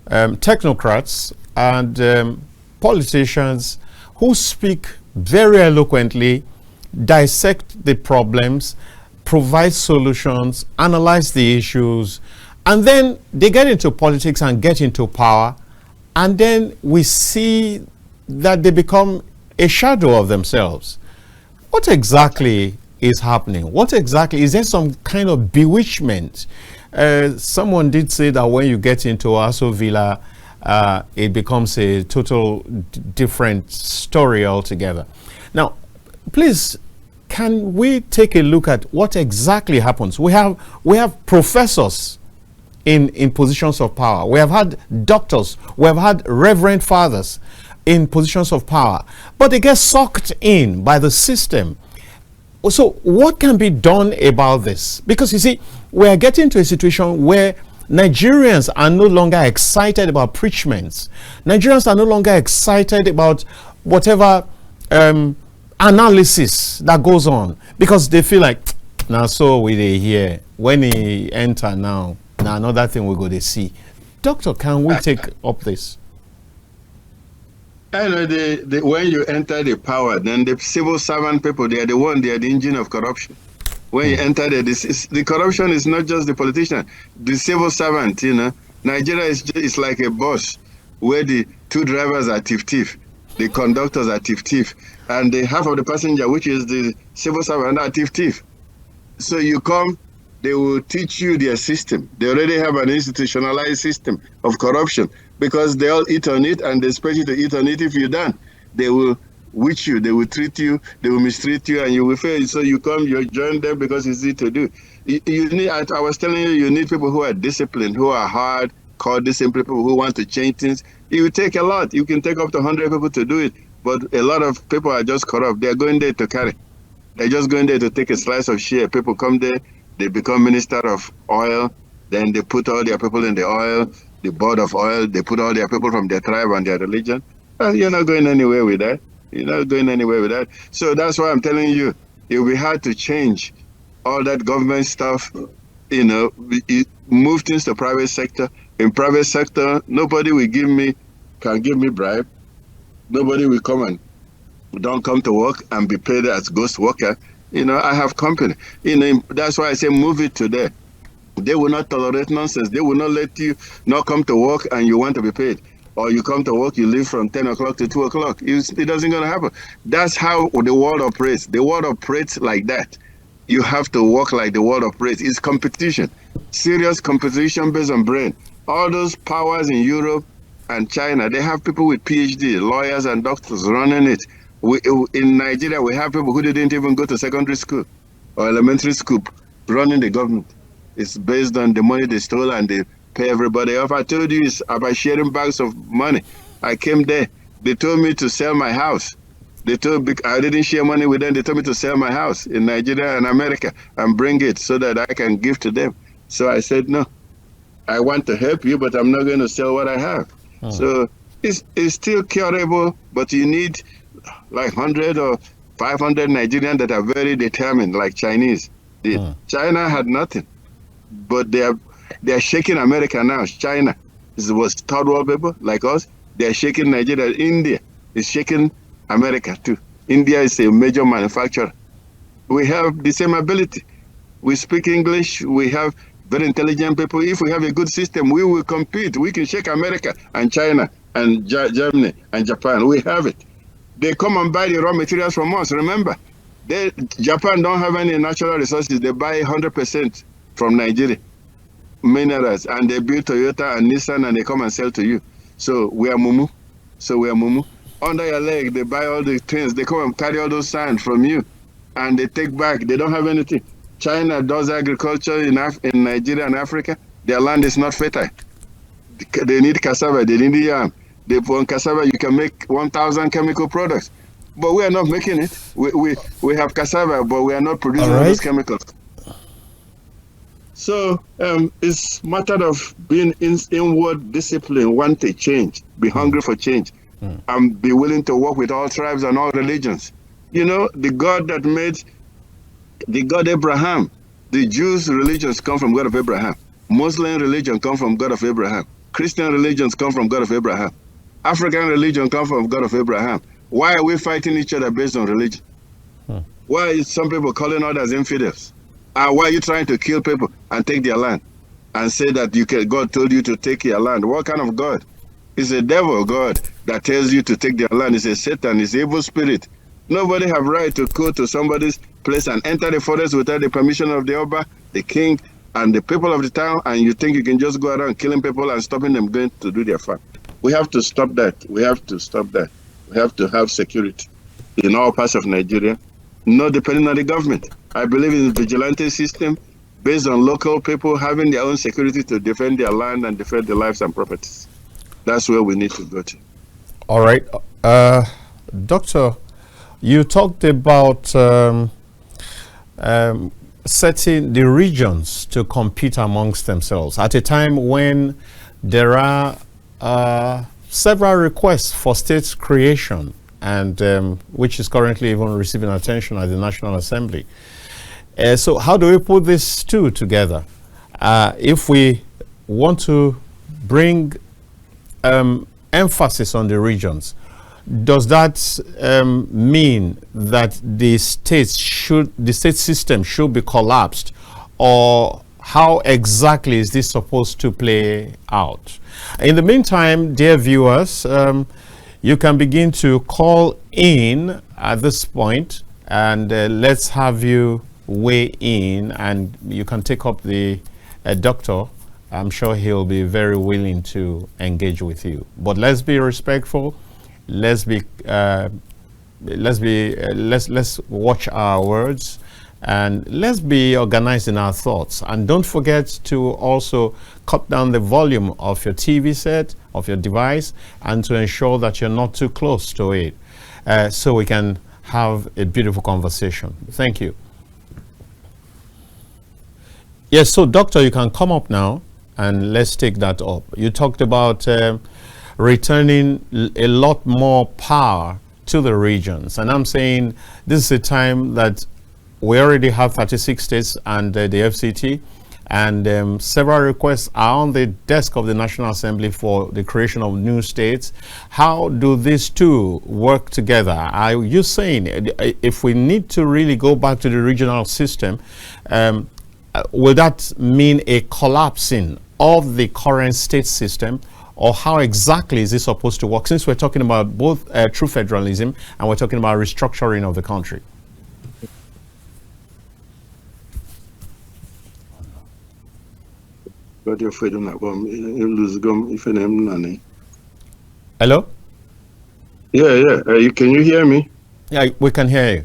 technocrats and politicians who speak very eloquently, dissect the problems, provide solutions, analyze the issues, and then they get into politics and get into power, and then we see that they become a shadow of themselves. What exactly is happening? What exactly, is there some kind of bewitchment? Someone did say that when you get into Aso Villa, it becomes a total different story altogether. Now, please, can we take a look at what exactly happens? We have professors in positions of power. We have had doctors. We have had reverend fathers in positions of power. But they get sucked in by the system. So what can be done about this? Because you see, we are getting to a situation where Nigerians are no longer excited about preachments. Nigerians are no longer excited about whatever analysis that goes on, because they feel like, now so we dey hear, when he enter now another thing we go to see. Doctor, can we take up this? I know when you enter the power, then the civil servant people, they are the engine of corruption. When you enter the corruption is not just the politician, the civil servant, you know. Nigeria is like a bus where the two drivers are thief, the conductors are thief, and the half of the passenger, which is the civil servant, are thief. So you come, they will teach you their system. They already have an institutionalized system of corruption because they all eat on it, and they expect you to eat on it if you're done. They will witch you, they will treat you, they will mistreat you, and you will fail. So you come, you join them because it's easy to do. You need, I was telling you, you need people who are disciplined, who are hard call the same people who want to change things. It will take a lot. You can take up to 100 people to do it, but a lot of people are just corrupt. They're going there to carry. They're just going there to take a slice of share. People come there, they become minister of oil, then they put all their people in the oil, the board of oil, they put all their people from their tribe and their religion. Well, you're not going anywhere with that. You're not going anywhere with that. So that's why I'm telling you, it will be hard to change all that government stuff, you know, move things to private sector. In private sector, nobody can give me bribe. Nobody will come and don't come to work and be paid as ghost worker. You know, I have company. You know, that's why I say move it to there. They will not tolerate nonsense. They will not let you not come to work and you want to be paid. Or you come to work, you leave from 10 o'clock to 2 o'clock. It doesn't going to happen. That's how the world operates. The world operates like that. You have to work like the world operates. It's competition. Serious competition based on brain. All those powers in Europe and China, they have people with PhD, lawyers and doctors running it. In Nigeria, we have people who didn't even go to secondary school or elementary school running the government. It's based on the money they stole and they pay everybody off. I told you it's about sharing bags of money. I came there. They told me to sell my house. I didn't share money with them. They told me to sell my house in Nigeria and America and bring it so that I can give to them. So I said, no, I want to help you, but I'm not going to sell what I have. Oh. So it's still curable, but you need like 100 or 500 Nigerians that are very determined, like Chinese. China had nothing, but they are shaking America now. China was third world people like us. They are shaking Nigeria. India is shaking America too. India is a major manufacturer. We have the same ability. We speak English. We have very intelligent people. If we have a good system, we will compete. We can shake America and China and Germany and Japan. We have it. They come and buy the raw materials from us. Remember, Japan don't have any natural resources. They buy 100% from Nigeria, minerals, and they build Toyota and Nissan, and they come and sell to you. So we are mumu. Under your leg, they buy all the things. They come and carry all those sand from you, and they take back. They don't have anything. China does agriculture in Nigeria and Africa. Their land is not fertile. They need cassava. They need yam. On cassava, you can make 1,000 chemical products. But we are not making it. We have cassava, but we are not producing all those chemicals. So it's a matter of being inward discipline, want to change, be hungry for change, and be willing to work with all tribes and all religions. You know, the God that made the God Abraham, the Jews' religions come from God of Abraham. Muslim religion come from God of Abraham. Christian religions come from God of Abraham. African religion come from God of Abraham. Why are we fighting each other based on religion? Why is some people calling others infidels? Why are you trying to kill people and take their land and say that God told you to take your land? What kind of God? It's a devil God that tells you to take their land. It's a Satan. It's an evil spirit. Nobody have right to go to somebody's place and enter the forest without the permission of the Oba, the king, and the people of the town, and you think you can just go around killing people and stopping them going to do their farm. We have to stop that. We have to stop that. We have to have security in all parts of Nigeria, not depending on the government. I believe in the vigilante system based on local people having their own security to defend their land and defend their lives and properties. That's where we need to go to. All right. Doctor, you talked about setting the regions to compete amongst themselves at a time when there are several requests for state creation, and which is currently even receiving attention at the National Assembly. So how do we put these two together? If we want to bring emphasis on the regions, does that mean that the state system should be collapsed, or how exactly is this supposed to play out? In the meantime, dear viewers, you can begin to call in at this point, and let's have you weigh in, and you can take up the doctor. I'm sure he'll be very willing to engage with you. But let's be respectful. Let's watch our words, And let's be organized in our thoughts. And don't forget to also cut down the volume of your TV set, of your device, and to ensure that you're not too close to it, so we can have a beautiful conversation. Thank you. Yes, so Doctor, you can come up now and let's take that up. You talked about returning a lot more power to the regions. And I'm saying this is a time that we already have 36 states and the FCT, and several requests are on the desk of the National Assembly for the creation of new states. How do these two work together? Are you saying if we need to really go back to the regional system, will that mean a collapsing of the current state system? Or how exactly is this supposed to work, since we're talking about both true federalism and we're talking about restructuring of the country? Hello? Yeah. Can you hear me? Yeah, we can hear you.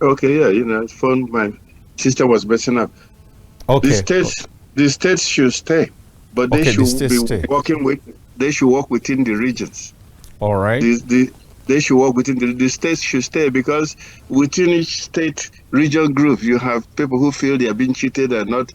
Okay, yeah, phone, my sister was messing up. Okay. The states should stay, but they should they should work within the regions. All right. They should work within the states should stay, because within each state regional group you have people who feel they are being cheated and not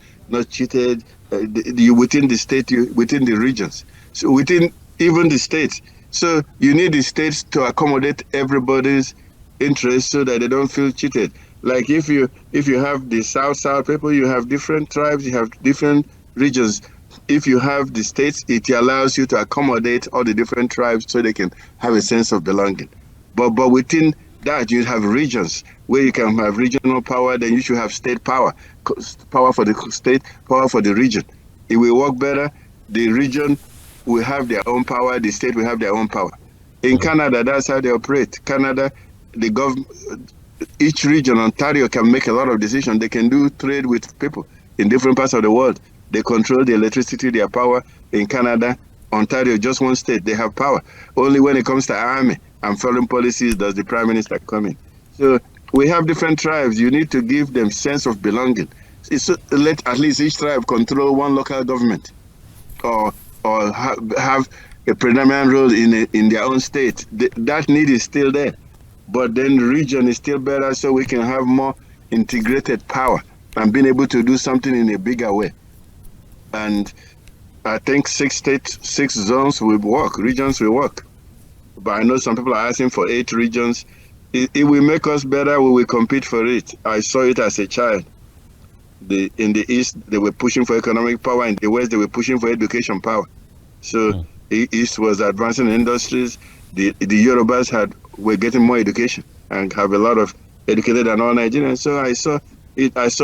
cheated. Within the state, within the regions, so within even the states. So you need the states to accommodate everybody's interests so that they don't feel cheated. Like if you have the South people, you have different tribes, you have different regions. If you have the states, it allows you to accommodate all the different tribes so they can have a sense of belonging. But within that, you have regions where you can have regional power. Then you should have state power for the state, power for the region. It will work better. The region will have their own power. The state will have their own power. In Canada, that's how they operate. Canada, the government, each region, Ontario, can make a lot of decisions. They can do trade with people in different parts of the world. They control the electricity, their power. In Canada, Ontario, just one state, they have power. Only when it comes to army and foreign policies does the prime minister come in. So we have different tribes. You need to give them sense of belonging. Let at least each tribe control one local government, or have a predominant role in their own state. That need is still there, but then the region is still better, so we can have more integrated power and being able to do something in a bigger way. And I think 6 zones will work, regions will work. But I know some people are asking for 8 regions. It will make us better. We will compete for it. I saw it as a child. In the East, they were pushing for economic power. In the West, they were pushing for education power. So the East was advancing industries. The Yorubas were getting more education and have a lot of educated and all Nigerians. So I saw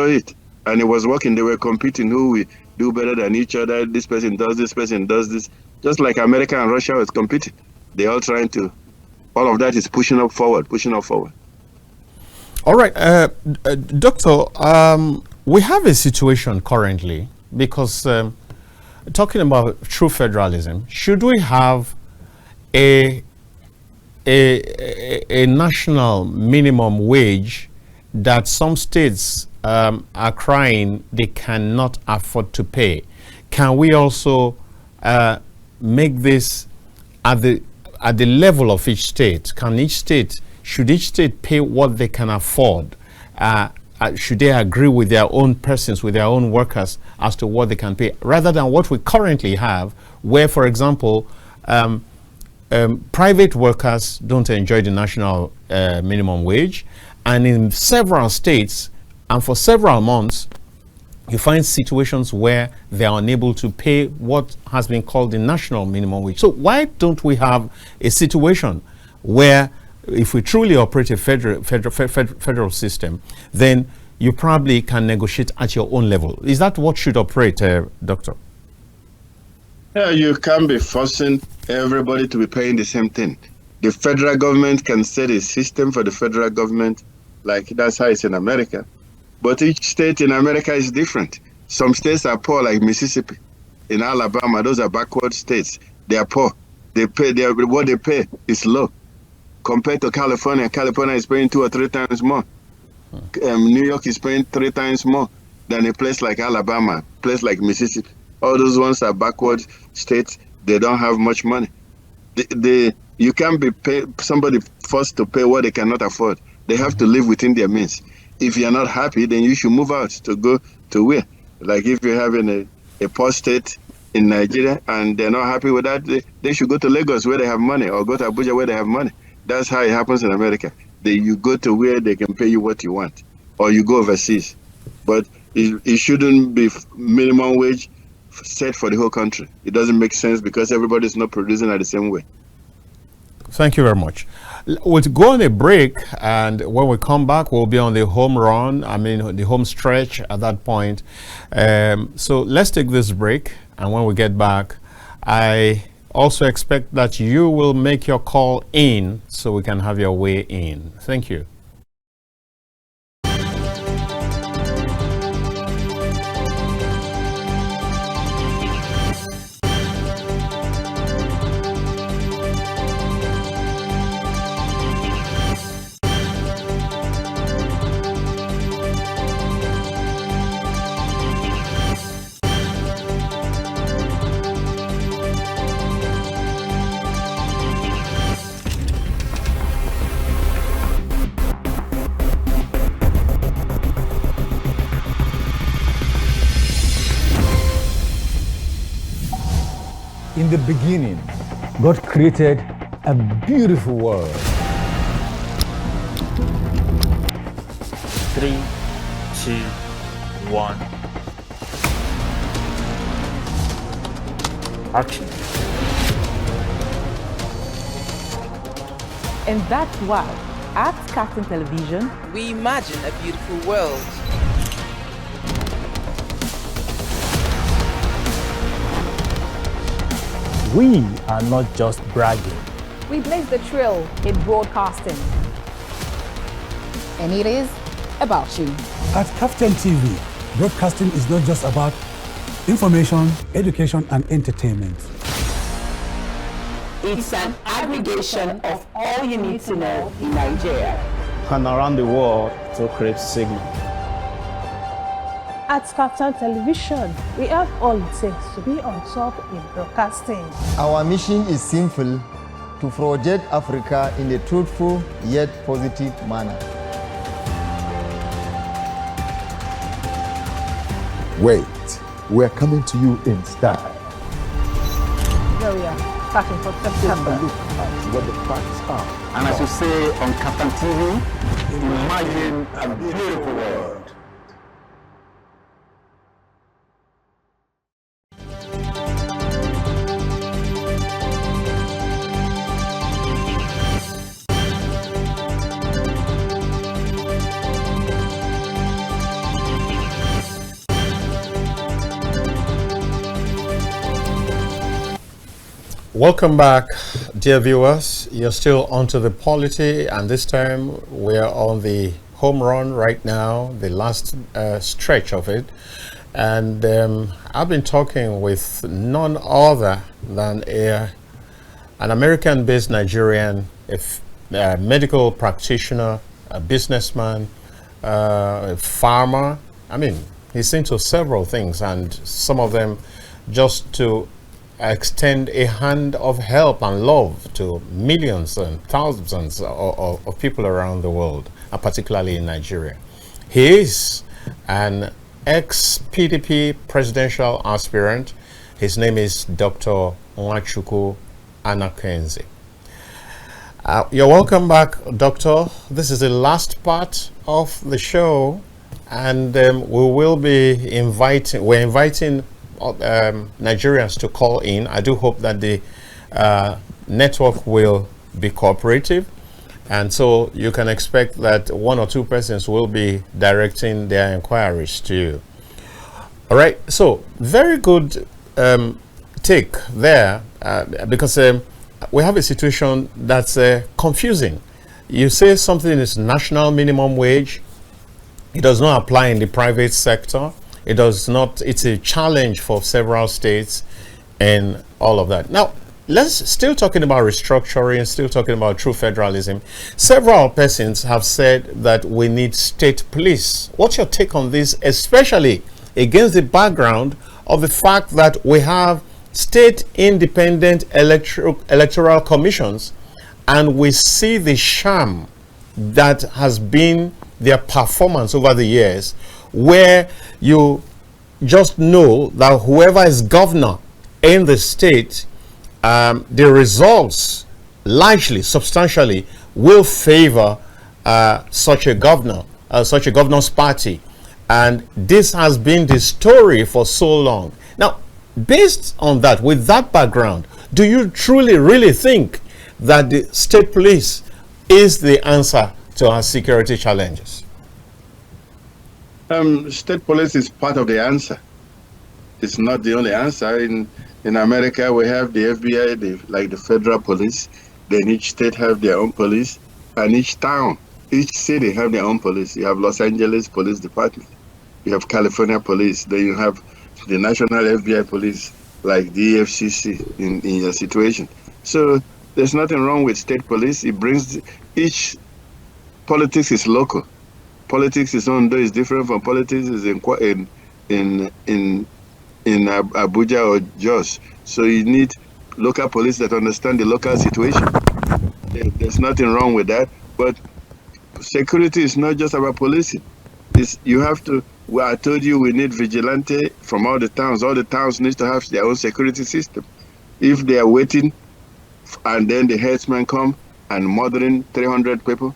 it, and it was working. They were competing. Who will do better than each other? This person does this. Just like America and Russia was competing. They're all trying to. All of that is pushing up forward. All right, Doctor. We have a situation currently, because talking about true federalism, should we have a national minimum wage that some states are crying they cannot afford to pay? Can we also make this at the level of each state? Should each state pay what they can afford? Should they agree with their own persons, with their own workers, as to what they can pay, rather than what we currently have, where, for example, private workers don't enjoy the national minimum wage, and in several states and for several months, you find situations where they are unable to pay what has been called the national minimum wage. So why don't we have a situation where, if we truly operate a federal system, then you probably can negotiate at your own level? Is that what should operate, Doctor? Yeah, you can't be forcing everybody to be paying the same thing. The federal government can set a system for the federal government, like that's how it's in America. But each state in America is different. Some states are poor, like Mississippi. In Alabama, those are backward states. They are poor. What they pay is low. Compared to California, California is paying 2 or 3 times more. New York is paying 3 times more than a place like Alabama, a place like Mississippi. All those ones are backward states. They don't have much money. You can't be somebody forced to pay what they cannot afford. They have to live within their means. If you're not happy, then you should move out to go to where? Like if you're having a poor state in Nigeria and they're not happy with that, they should go to Lagos where they have money, or go to Abuja where they have money. That's how it happens in America. You go to where they can pay you what you want, or you go overseas. But it shouldn't be minimum wage set for the whole country. It doesn't make sense because everybody's not producing at the same way. Thank you very much. We'll go on a break, and when we come back, we'll be on the home run, the home stretch at that point. So let's take this break, and when we get back, I also expect that you will make your call in so we can have your way in. Thank you. In the beginning, God created a beautiful world. 3, 2, 1. Action. And that's why, at Cartoon Television, we imagine a beautiful world. We are not just bragging. We blaze the trail in broadcasting. And it is about you. At Kaftan TV, broadcasting is not just about information, education, and entertainment. it's an aggregation of all you need to know in Nigeria And around the world to create signal. At Cartoon Television, we have all it takes to be on top in broadcasting. Our mission is simple: to project Africa in a truthful yet positive manner. Wait, we're coming to you in style. Here we are, starting from September. Look at what the facts are. And as you say on Captain TV, imagine a beautiful world. Welcome back, dear viewers. You're still onto the POLITY, and this time we're on the home run right now, the last stretch of it. And I've been talking with none other than an American-based Nigerian, a medical practitioner, a businessman, a farmer. I mean, he's into several things, and some of them just to extend a hand of help and love to millions and thousands of people around the world, and particularly in Nigeria. He is an ex-PDP Presidential Aspirant. His name is Dr. Nwachukwu Anakwenze. You're welcome back, Doctor. This is the last part of the show, and we're inviting Nigerians to call in. I do hope that the network will be cooperative, and so you can expect that one or two persons will be directing their inquiries to you. All right, so very good take there, because we have a situation that's confusing. You say something is national minimum wage, it does not apply in the private sector. It does not, it's a challenge for several states and all of that. Now, let's still talking about restructuring, still talking about true federalism. Several persons have said that we need state police. What's your take on this, especially against the background of the fact that we have state independent electoral commissions, and we see the sham that has been their performance over the years, where you just know that whoever is governor in the state, the results largely, substantially, will favor such a governor's party. And this has been the story for so long. Now, based on that, with that background, do you truly, really think that the state police is the answer to our security challenges? State police is part of the answer. It's not the only answer. In America, we have the FBI, like the federal police. Then each state have their own police, and each town, each city have their own police. You have Los Angeles Police Department. You have California Police. Then you have the National FBI Police, like the EFCC in your situation. So there's nothing wrong with state police. It brings each politics is local. Politics is Ondo is different from politics is in Abuja or Jos. So you need local police that understand the local situation. There's nothing wrong with that. But security is not just about policing. You have to. Well, I told you we need vigilante from all the towns. All the towns need to have their own security system. If they are waiting, and then the headsman come and murdering 300 people,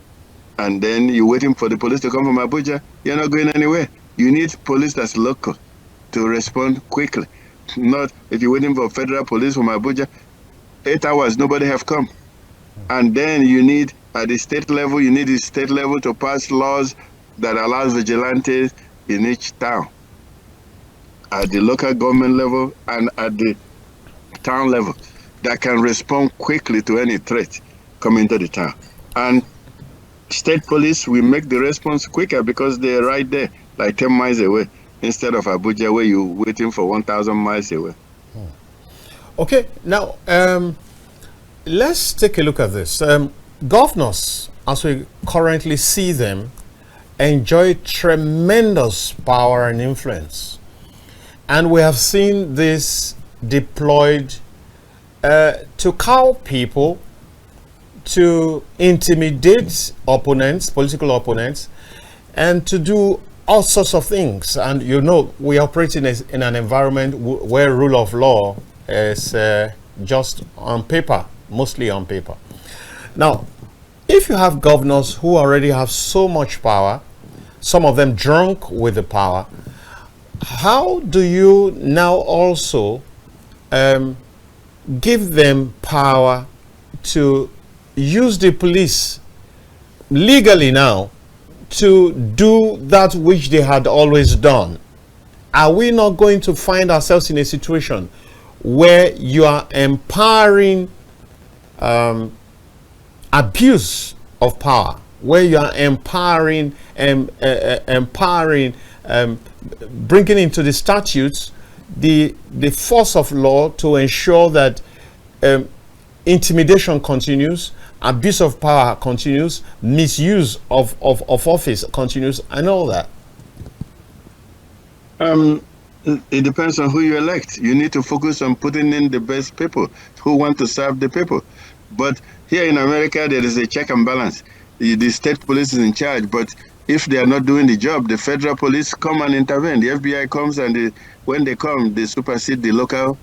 and then you're waiting for the police to come from Abuja, you're not going anywhere. You need police that's local to respond quickly. Not if you're waiting for federal police from Abuja, 8 hours, nobody have come. And then you need, at the state level, you need the state level to pass laws that allows vigilantes in each town, at the local government level and at the town level, that can respond quickly to any threat coming to the town. And state police will make the response quicker because they're right there, like 10 miles away, instead of Abuja where you're waiting for 1,000 miles away. Okay, now let's take a look at this. Governors, as we currently see them, enjoy tremendous power and influence. And we have seen this deployed to cow people, to intimidate opponents, political opponents, and to do all sorts of things. And you know, we operate in an environment where rule of law is just on paper, mostly on paper. Now, if you have governors who already have so much power, some of them drunk with the power, how do you now also give them power to use the police legally now to do that which they had always done? Are we not going to find ourselves in a situation where you are empowering abuse of power, where you are empowering bringing into the statutes the force of law to ensure that intimidation continues, abuse of power continues, misuse of office continues, and all that? It depends on who you elect. You need to focus on putting in the best people who want to serve the people. But here in America, there is a check and balance. The state police is in charge, but if they are not doing the job, the federal police come and intervene. The FBI comes, and when they come, they supersede the local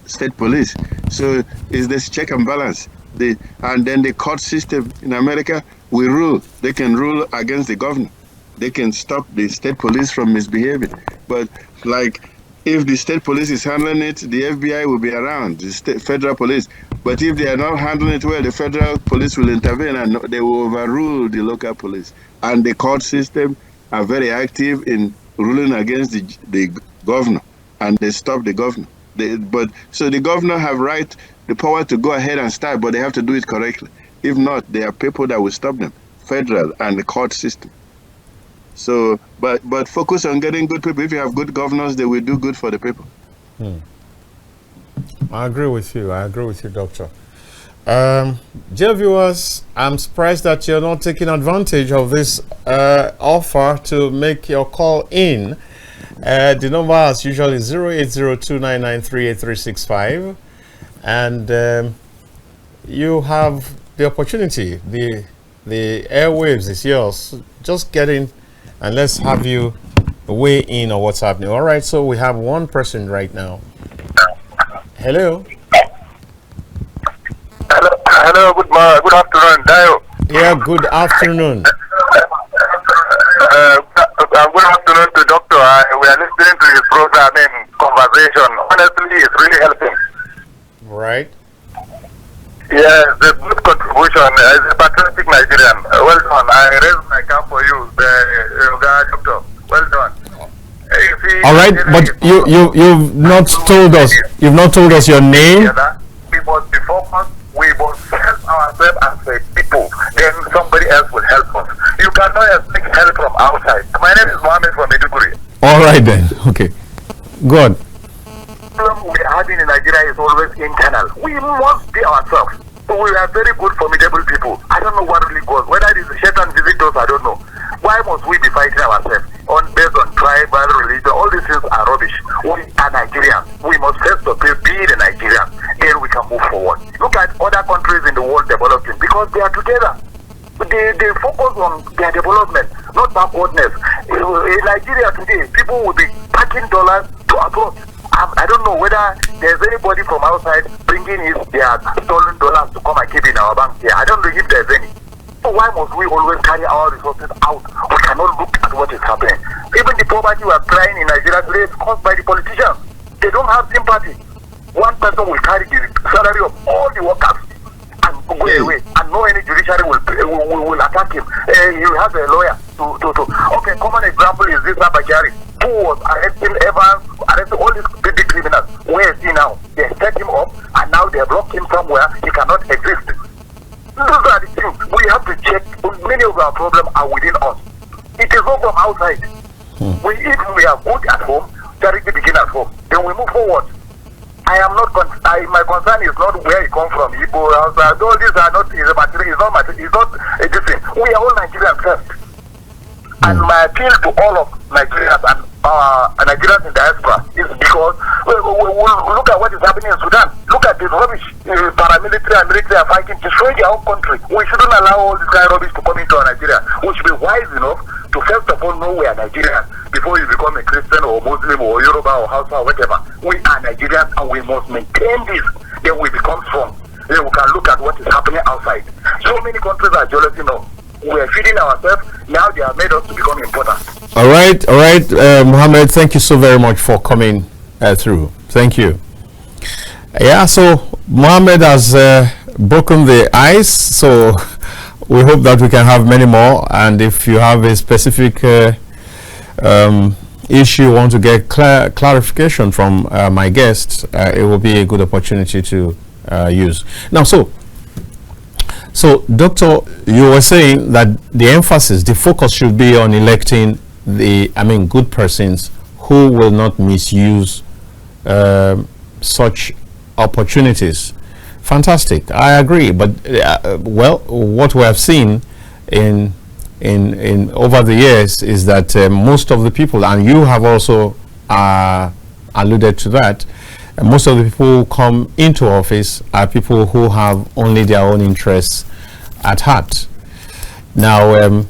state police. So it's this check and balance. And then the court system in America will rule. They can rule against the governor. They can stop the state police from misbehaving. But like, if the state police is handling it, the FBI will be around, the federal police. But if they are not handling it well, the federal police will intervene and they will overrule the local police. And the court system are very active in ruling against the governor, and they stop the governor. So the governor have the power to go ahead and start, but they have to do it correctly. If not, there are people that will stop them, federal and the court system. So, but focus on getting good people. If you have good governors, they will do good for the people. I agree with you. I agree with you, Doctor. Dear viewers, I'm surprised that you're not taking advantage of this offer to make your call in. The number as usual is 0802993835, and you have the opportunity. The airwaves is yours. Just get in and let's have you weigh in on what's happening. All right, so we have one person right now. Hello. Hello, good afternoon, Dayo. Yeah, good afternoon. Good afternoon to Doctor. We are listening to his program in conversation. Honestly, it's really helping. Right. Yes, the good contribution as a patriotic Nigerian. Well done. I raise my cap for you, Doctor. Well done. All right, but you've not told us. You've not told us your name. We must be focused. We must help ourselves as a people. Then somebody else will help us. You cannot expect help from outside. My name is Mohammed from Maiduguri. All right then. Okay. Good. The problem we are having in Nigeria is always internal. We must be ourselves. We are very good, formidable people. I don't know what really goes. Whether it is Shaitan visitors, I don't know. Why must we be fighting ourselves based on tribal religion? All these things are rubbish. We are Nigerians. We must first of all be the Nigerians. Then we can move forward. Look at other countries in the world developing because they are together. They focus on their development, not backwardness. In Nigeria today, people will be packing dollars to abroad. I don't know whether there's anybody from outside bringing their stolen dollars to come and keep in our bank here. I don't know if there's any. So why must we always carry our resources out? We cannot look at what is happening. Even the poverty we are crying in Nigeria today is caused by the politicians. They don't have sympathy. One person will carry the salary of all the workers and go away, and no any judiciary will attack him. He has a lawyer to. Okay, common example is this Abajari, who was arresting Evans, arresting all these big criminals. Where is he now? They set him up, and now they block him somewhere. He cannot exist. Those are the things we have to check. Many of our problems are within us. It is not from outside. If we are good at home, charity begins at home. Then we move forward. I am not. My concern is not where you come from. Igbo, all these are not. It's not a different. We are all Nigerians first. And my appeal to all of Nigerians and Nigerians in diaspora is because look at what is happening in Sudan. Look at this rubbish. Paramilitary and military are fighting, destroying their own country. We shouldn't allow all this kind of rubbish to come into our Nigeria. We should be wise enough to first of all know we are Nigerians before you become a Christian or Muslim or Yoruba or Hausa or whatever. We are Nigerians and we must maintain this. Then we become strong. Then we can look at what is happening outside. So many countries are jealous, We are feeding ourselves. Now they have made us to become important. All right, Mohammed, thank you so very much for coming through. Thank you. Yeah, so Mohammed has broken the ice, so we hope that we can have many more. And if you have a specific issue you want to get clarification from my guests, it will be a good opportunity to use. Now, so, Doctor, you were saying that the emphasis, the focus should be on electing good persons who will not misuse such opportunities. Fantastic. I agree. But, what we have seen in over the years is that most of the people, and you have also alluded to that, most of the people who come into office are people who have only their own interests at heart. Now,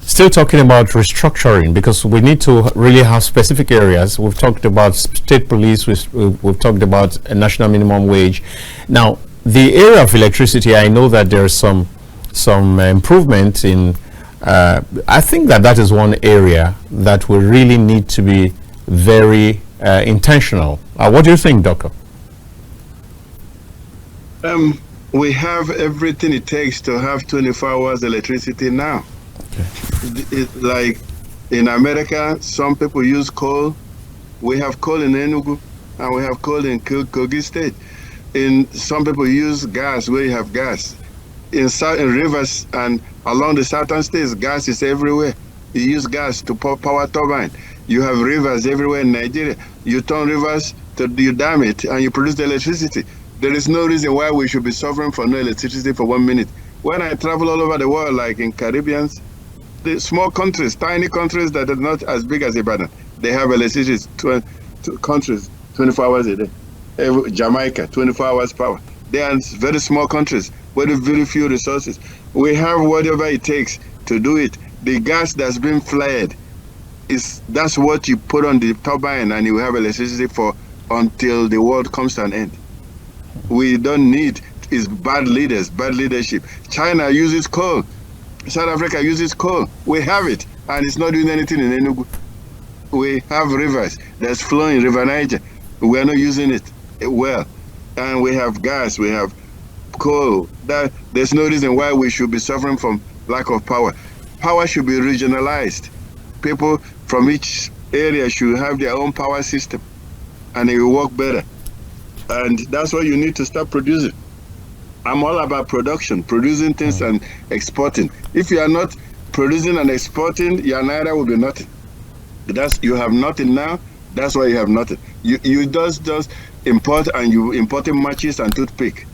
still talking about restructuring, because we need to really have specific areas. We've talked about state police, we've talked about a national minimum wage. Now, the area of electricity, I know that there's some improvement in. I think that is one area that we really need to be very intentional. What do you think, Doctor? We have everything it takes to have 24 hours electricity now. Okay. Like in America, some people use coal. We have coal in Enugu, and we have coal in Kogi State. Some people use gas where you have gas. In rivers and along the southern states, gas is everywhere. You use gas to power turbine. You have rivers everywhere in Nigeria. You turn rivers you dam it and you produce the electricity. There is no reason why we should be suffering for no electricity for 1 minute. When I travel all over the world, like in Caribbeans, the small countries, tiny countries that are not as big as Ibadan, they have electricity countries 24 hours a day. Jamaica, 24 hours power. They are very small countries with very few resources. We have whatever it takes to do it. The gas that's been flared, that's what you put on the turbine and you have electricity for until the world comes to an end. We don't need is bad leaders, bad leadership. China uses coal. South Africa uses coal. We have it, and it's not doing anything in Enugu. We have rivers that's flowing, River Niger. We are not using it well. And we have gas, we have coal. There's no reason why we should be suffering from lack of power. Power should be regionalized. People from each area should have their own power system, and it will work better. And that's what you need to start producing. I'm all about production, producing things and exporting. If you are not producing and exporting, your naira will be nothing. You have nothing now. That's why you have nothing. You just import, and you importing matches and toothpick.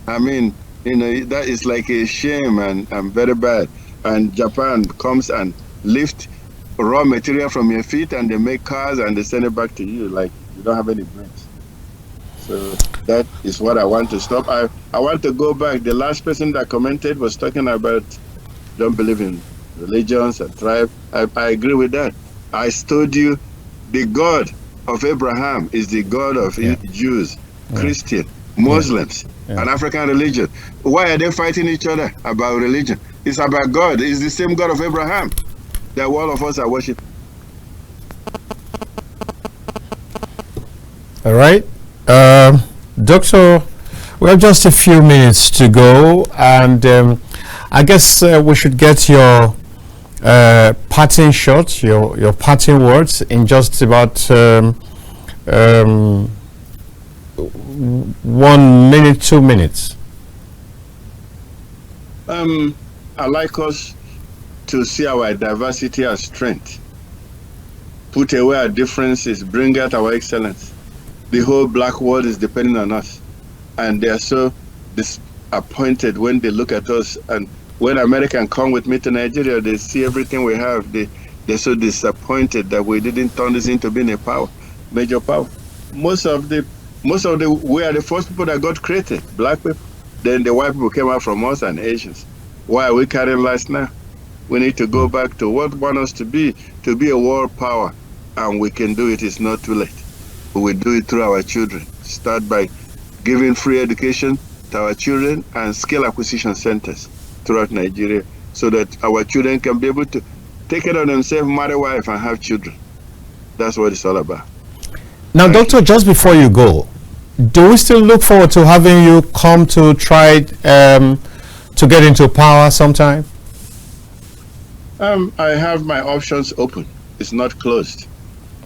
I mean, that is like a shame and very bad. And Japan comes and lift raw material from your feet, and they make cars and they send it back to you like you don't have any brains. So that is what I want to stop. I want to go back. The last person that commented was talking about don't believe in religions and tribe. I agree with that. I told you the God of Abraham is the God of Jews, Christian, Muslims, and African religion. Why are they fighting each other about religion? It's about God. It's the same God of Abraham that all of us are worshiping. All right. Doctor, we have just a few minutes to go, and I guess we should get your parting shots, your parting words in just about 1 minute, 2 minutes. I like us to see our diversity as strength, put away our differences, bring out our excellence. The whole black world is depending on us, and they are so disappointed when they look at us. And when Americans come with me to Nigeria, they see everything we have. They're so disappointed that we didn't turn this into being a power, major power. We are the first people that got created, black people. Then the white people came out from us and Asians. Why are we carrying last now? We need to go back to what we want us to be a world power, and we can do it. It's not too late. We will do it through our children. Start by giving free education to our children and skill acquisition centers throughout Nigeria, so that our children can be able to take care of themselves, marry wife, and have children. That's what it's all about. Now, Doctor, just before you go, do we still look forward to having you come to try to get into power sometime? I have my options open. It's not closed.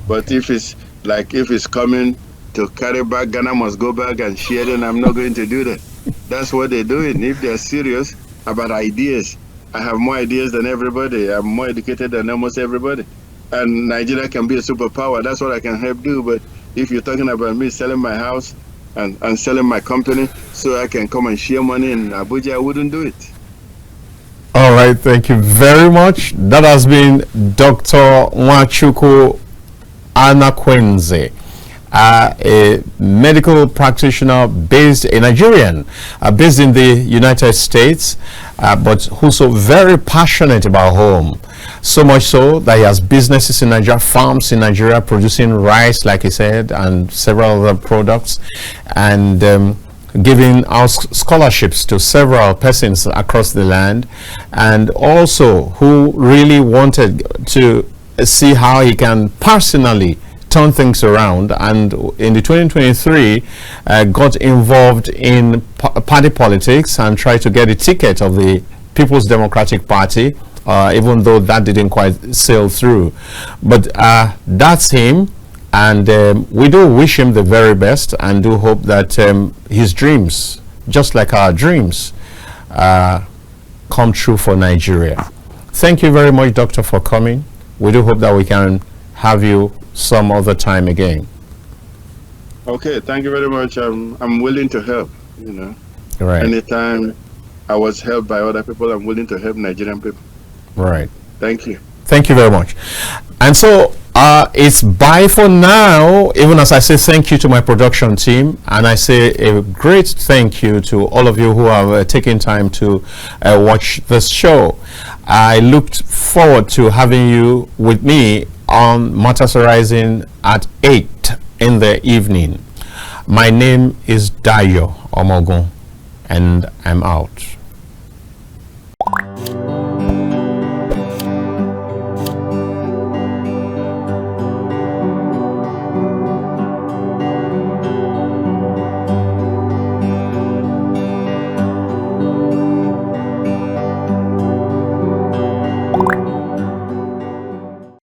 But if it's coming to carry back, Ghana must go back and share, then I'm not going to do that. That's what they're doing. If they're serious about ideas, I have more ideas than everybody. I'm more educated than almost everybody. And Nigeria can be a superpower. That's what I can help do. But if you're talking about me selling my house and selling my company so I can come and share money in Abuja, I wouldn't do it. All right, thank you very much. That has been Dr. Nwachukwu Anakwenze, a medical practitioner based in Nigerian, based in the United States, but who's so very passionate about home. So much so that he has businesses in Nigeria, farms in Nigeria, producing rice, like he said, and several other products, and giving out scholarships to several persons across the land, and also who really wanted to see how he can personally turn things around, and in the 2023 got involved in party politics and tried to get a ticket of the People's Democratic Party, even though that didn't quite sail through. But that's him, and we do wish him the very best, and do hope that his dreams, just like our dreams, come true for Nigeria. Thank you very much, Doctor, for coming. We do hope that we can have you some other time again. Okay, thank you very much. I'm willing to help, you know. Right. Anytime I was helped by other people, I'm willing to help Nigerian people. Right. Thank you. Thank you very much. And so it's bye for now, even as I say thank you to my production team, and I say a great thank you to all of you who have taken time to watch this show. I looked forward to having you with me on Matters Arising at 8 in the evening. My name is Dayo Omoogun, and I'm out.